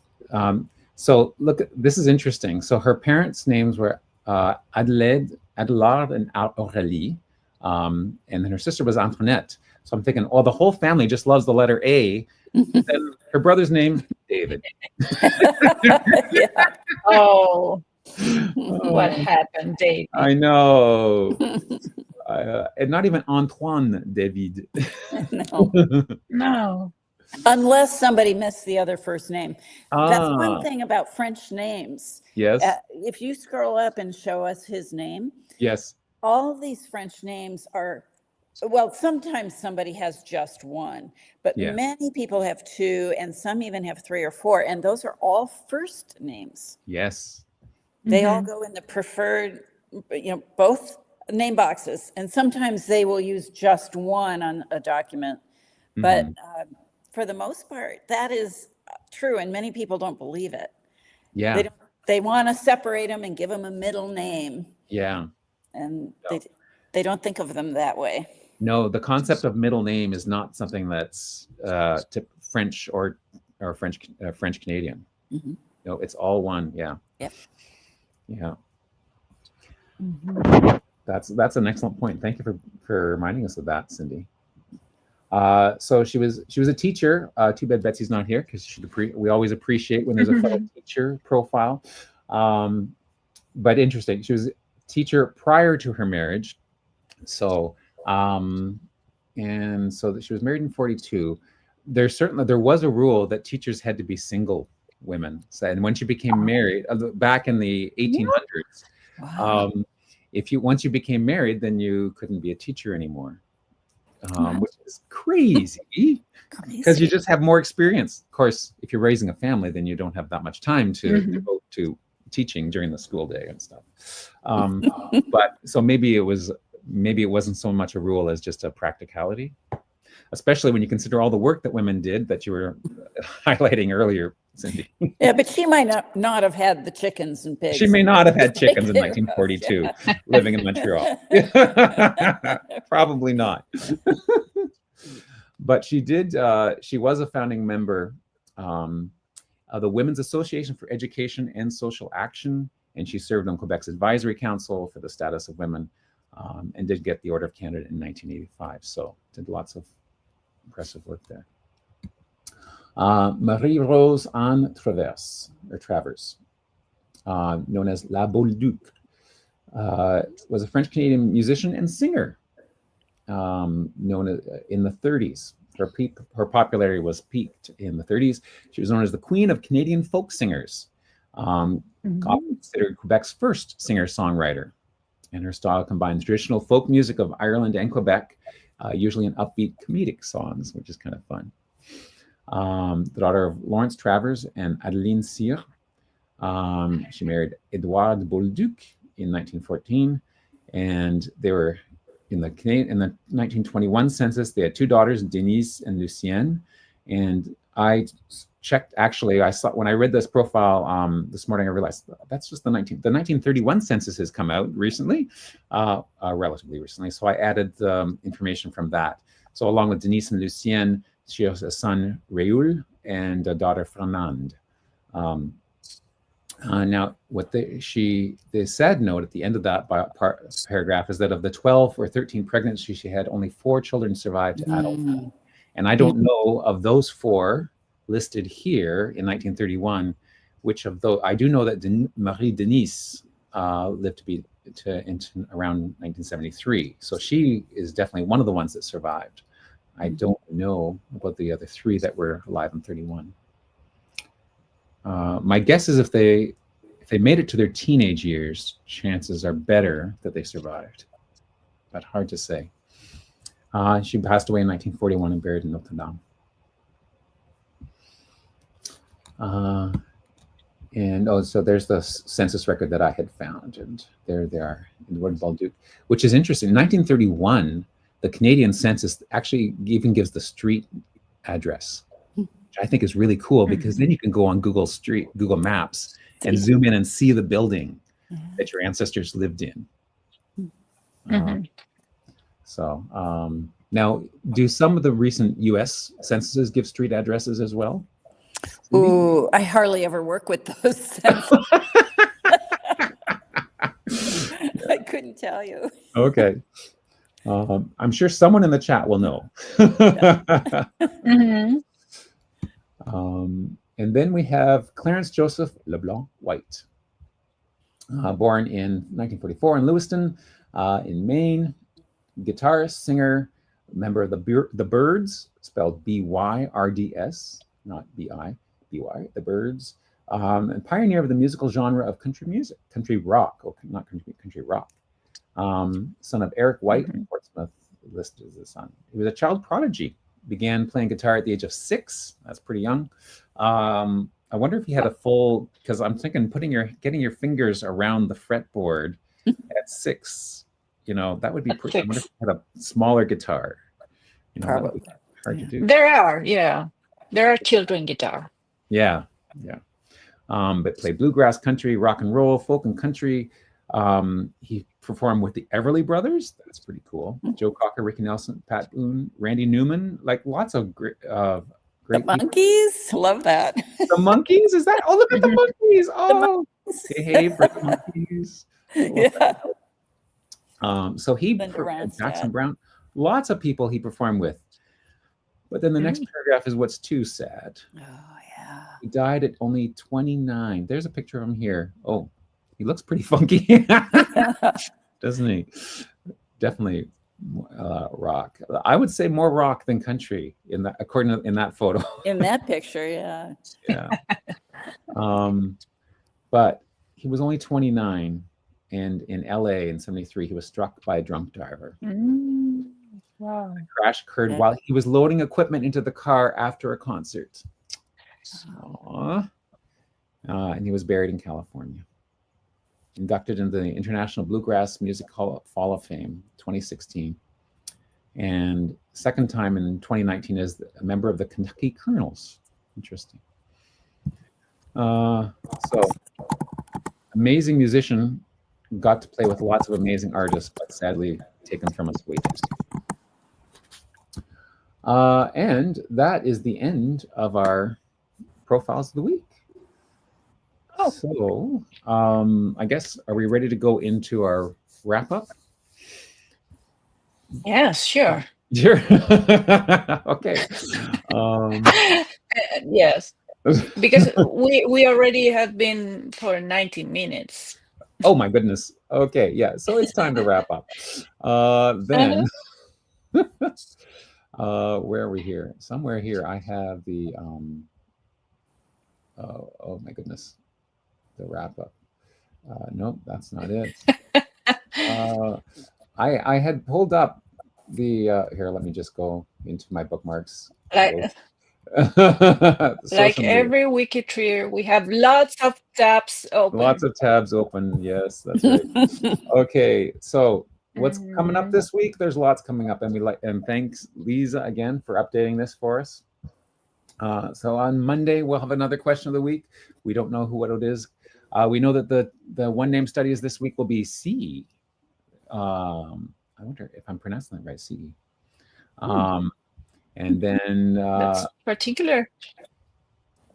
So look, this is interesting. So her parents' names were Adelaide, and Aurélie, and then her sister was Antoinette. So I'm thinking, the whole family just loves the letter A. Then her brother's name, David. Oh, what happened, David? I know. And not even Antoine David. No. Unless somebody missed the other first name. That's one thing about French names. Yes. If you scroll up and show us his name, Yes. all of these French names are, well, sometimes somebody has just one, but many people have 2, and some even have 3 or 4, and those are all first names. Yes. They all go in the preferred, both name boxes, and sometimes they will use just one on a document, but for the most part, that is true, and many people don't believe it. Yeah. They want to separate them and give them a middle name. Yeah. And they don't think of them that way. No, the concept of middle name is not something that's French or French Canadian. No, it's all one. Yeah. Yep. Yeah. That's an excellent point. Thank you for reminding us of that, Cindy. So she was a teacher. Too bad Betsy's not here because we always appreciate when there's a fellow teacher profile. But interesting, she was a teacher prior to her marriage. So and so that she was married in 42. There was a rule that teachers had to be single women. So, and when she became married, back in the 1800s, Wow. once you became married, then you couldn't be a teacher anymore, which is crazy because you just have more experience. Of course, if you're raising a family, then you don't have that much time to devote to teaching during the school day and stuff. But so maybe it wasn't so much a rule as just a practicality, especially when you consider all the work that women did that you were highlighting earlier, Cindy. Yeah, but she might not have had the chickens and pigs. She may not have had chickens in 1942, living in Montreal. Probably not. But she did. She was a founding member of the Women's Association for Education and Social Action, and she served on Quebec's Advisory Council for the Status of Women, and did get the Order of Canada in 1985. So did lots of impressive work there. Marie-Rose Anne Travers, known as La Bolduc, was a French-Canadian musician and singer, known as, in the 30s. Her popularity was peaked in the 30s. She was known as the Queen of Canadian folk singers, often considered Quebec's first singer-songwriter. And her style combines traditional folk music of Ireland and Quebec, usually in upbeat comedic songs, which is kind of fun. The daughter of Lawrence Travers and Adeline Cyr. She married Edouard Bolduc in 1914, and they were in the 1921 census. They had two daughters, Denise and Lucienne. And I checked. Actually, I saw when I read this profile this morning, I realized that's just the 1931 census has come out recently, relatively recently. So I added the information from that. So along with Denise and Lucienne, she has a son, Raoul, and a daughter, Fernande. Now, the sad note at the end of that paragraph is that of the 12 or 13 pregnancies she had, only 4 children survived to adulthood. And I don't know of those 4 listed here in 1931, which of those, I do know that Marie Denise lived to be into around 1973. So she is definitely one of the ones that survived. I don't know about the other 3 that were alive in 31. My guess is if they made it to their teenage years, chances are better that they survived, but hard to say. She passed away in 1941 and buried in Notre Dame. So there's the census record that I had found, and there they are in the word Bolduc, which is interesting. In 1931, the Canadian census actually even gives the street address, which I think is really cool because then you can go on Google Maps and zoom in and see the building that your ancestors lived in. Now, do some of the recent U.S. censuses give street addresses as well? Ooh, I hardly ever work with those censuses. I couldn't tell you. Okay. I'm sure someone in the chat will know. And then we have Clarence Joseph LeBlanc White, born in 1944 in Lewiston, in Maine, guitarist, singer, member of the Byrds, spelled B-Y-R-D-S, not B-I, B-Y, the Byrds, and pioneer of the musical genre of country music, country rock, or not country rock. Son of Eric White, Portsmouth listed as his son. He was a child prodigy, began playing guitar at the age of 6. That's pretty young. I wonder if he had a full, because I'm thinking getting your fingers around the fretboard at 6, that would be pretty. I wonder if he had a smaller guitar. Probably hard to do. There are children guitar. Yeah. But played bluegrass, country, rock and roll, folk and country. He performed with the Everly Brothers. That's pretty cool. Joe Cocker, Ricky Nelson, Pat Boone, Randy Newman, like lots of great the Monkees. People. Love that. The Monkees? Is that? Oh, look at the Monkees. Oh, hey, for the Monkees. Yeah. So he Jackson Brown, lots of people he performed with. But then the next paragraph is what's too sad. Oh, yeah. He died at only 29. There's a picture of him here. Oh, he looks pretty funky, doesn't he? Definitely rock. I would say more rock than country in that, according to in that photo. In that picture, yeah. Yeah. But he was only 29, and in LA in 73, he was struck by a drunk driver. Wow. The crash occurred while he was loading equipment into the car after a concert. And he was buried in California. Inducted into the International Bluegrass Music Hall of Fame, 2016. And second time in 2019 as a member of the Kentucky Colonels. Interesting. So, amazing musician, got to play with lots of amazing artists, but sadly taken from us way too soon. And that is the end of our profiles of the week. So, I guess, are we ready to go into our wrap up? Yes, sure. Sure. Okay. Yes, because we already have been for 90 minutes. Oh my goodness. Okay, yeah. So it's time to wrap up. Then, where are we here? Somewhere here, I have the. Oh my goodness. The wrap up. Nope, that's not it. I had pulled up the here. Let me just go into my bookmarks. Like Social media. every WikiTree, we have lots of tabs open. Lots of tabs open. Yes, that's right. Okay, so what's coming up this week? There's lots coming up, and thanks Lisa again for updating this for us. So on Monday we'll have another question of the week. We don't know what it is. We know that the one name studies this week will be C. I wonder if I'm pronouncing that right, CE. And then that's particular.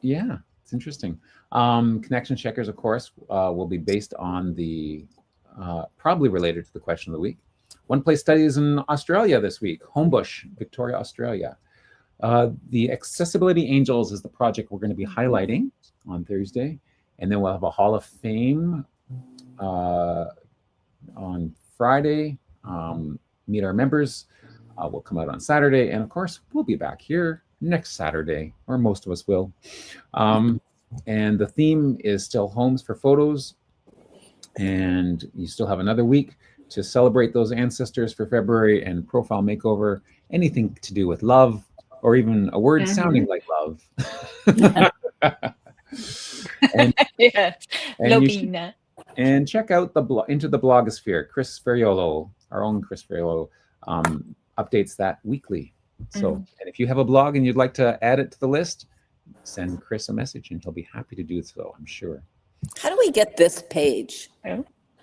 Yeah, it's interesting. Connection checkers, of course, will be based on the probably related to the question of the week. One place studies in Australia this week, Homebush, Victoria, Australia. The Accessibility Angels is the project we're going to be highlighting on Thursday. And then we'll have a Hall of Fame on Friday. Meet our members. We'll come out on Saturday. And of course, we'll be back here next Saturday, or most of us will. And the theme is still Homes for Photos. And you still have another week to celebrate those ancestors for February and profile makeover, anything to do with love, or even a word sounding like love. And, Yes, Lobina. And check out Into the Blogosphere. Chris Ferriolo, our own Chris Ferriolo, updates that weekly. So, and if you have a blog and you'd like to add it to the list, send Chris a message and he'll be happy to do so, I'm sure. How do we get this page?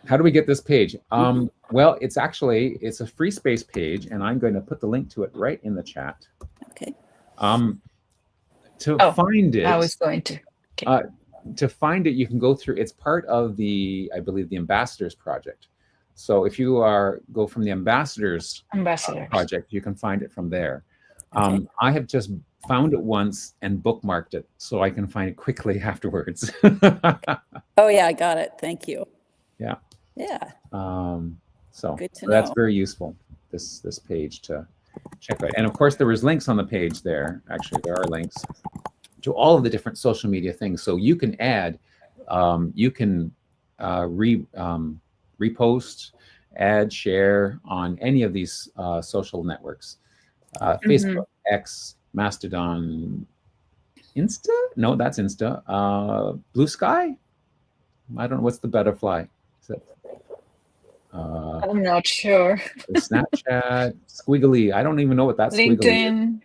How do we get this page? Well, it's a free space page, and I'm going to put the link to it right in the chat. Okay. To find it, I was going to. Okay. To find it, you can go through. It's part of I believe, the Ambassadors Project. So if you go from the Ambassadors Project, you can find it from there. Okay. I have just found it once and bookmarked it, so I can find it quickly afterwards. Oh yeah, I got it. Thank you. Yeah. Yeah. So good to that's know. very useful. This page to check out, and of course there was links on the page there. Actually, there are links to all of the different social media things, so you can add, you can repost, add, share on any of these social networks, Facebook, X, Mastodon, Insta. No, that's Insta. Blue Sky. I don't know what's the butterfly. Is it? I'm not sure. Snapchat, Squiggly. I don't even know what that's. LinkedIn.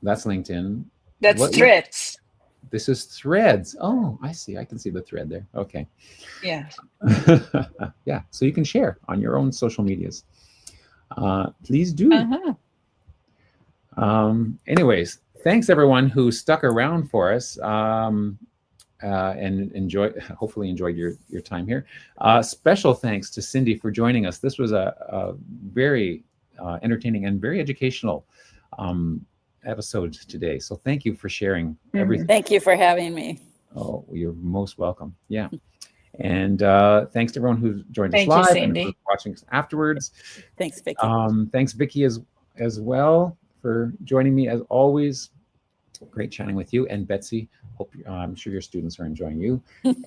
That's LinkedIn. That's Threads. This is Threads. Oh, I see. I can see the thread there. Okay. Yeah. Yeah. So you can share on your own social medias. Please do. Anyways, thanks everyone who stuck around for us. And hopefully enjoyed your time here. Special thanks to Cindy for joining us. This was a very entertaining and very educational episodes today. So thank you for sharing everything. Thank you for having me. Oh, you're most welcome. Yeah. And thanks to everyone who joined us Thank you, live Cindy. and who's watching us afterwards. Thanks, Vicki. Thanks, Vicki, as well for joining me as always. Great chatting with you. And Betsy, hope I'm sure your students are enjoying you.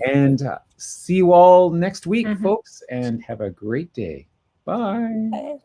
And see you all next week, folks, and have a great day. Bye. Bye.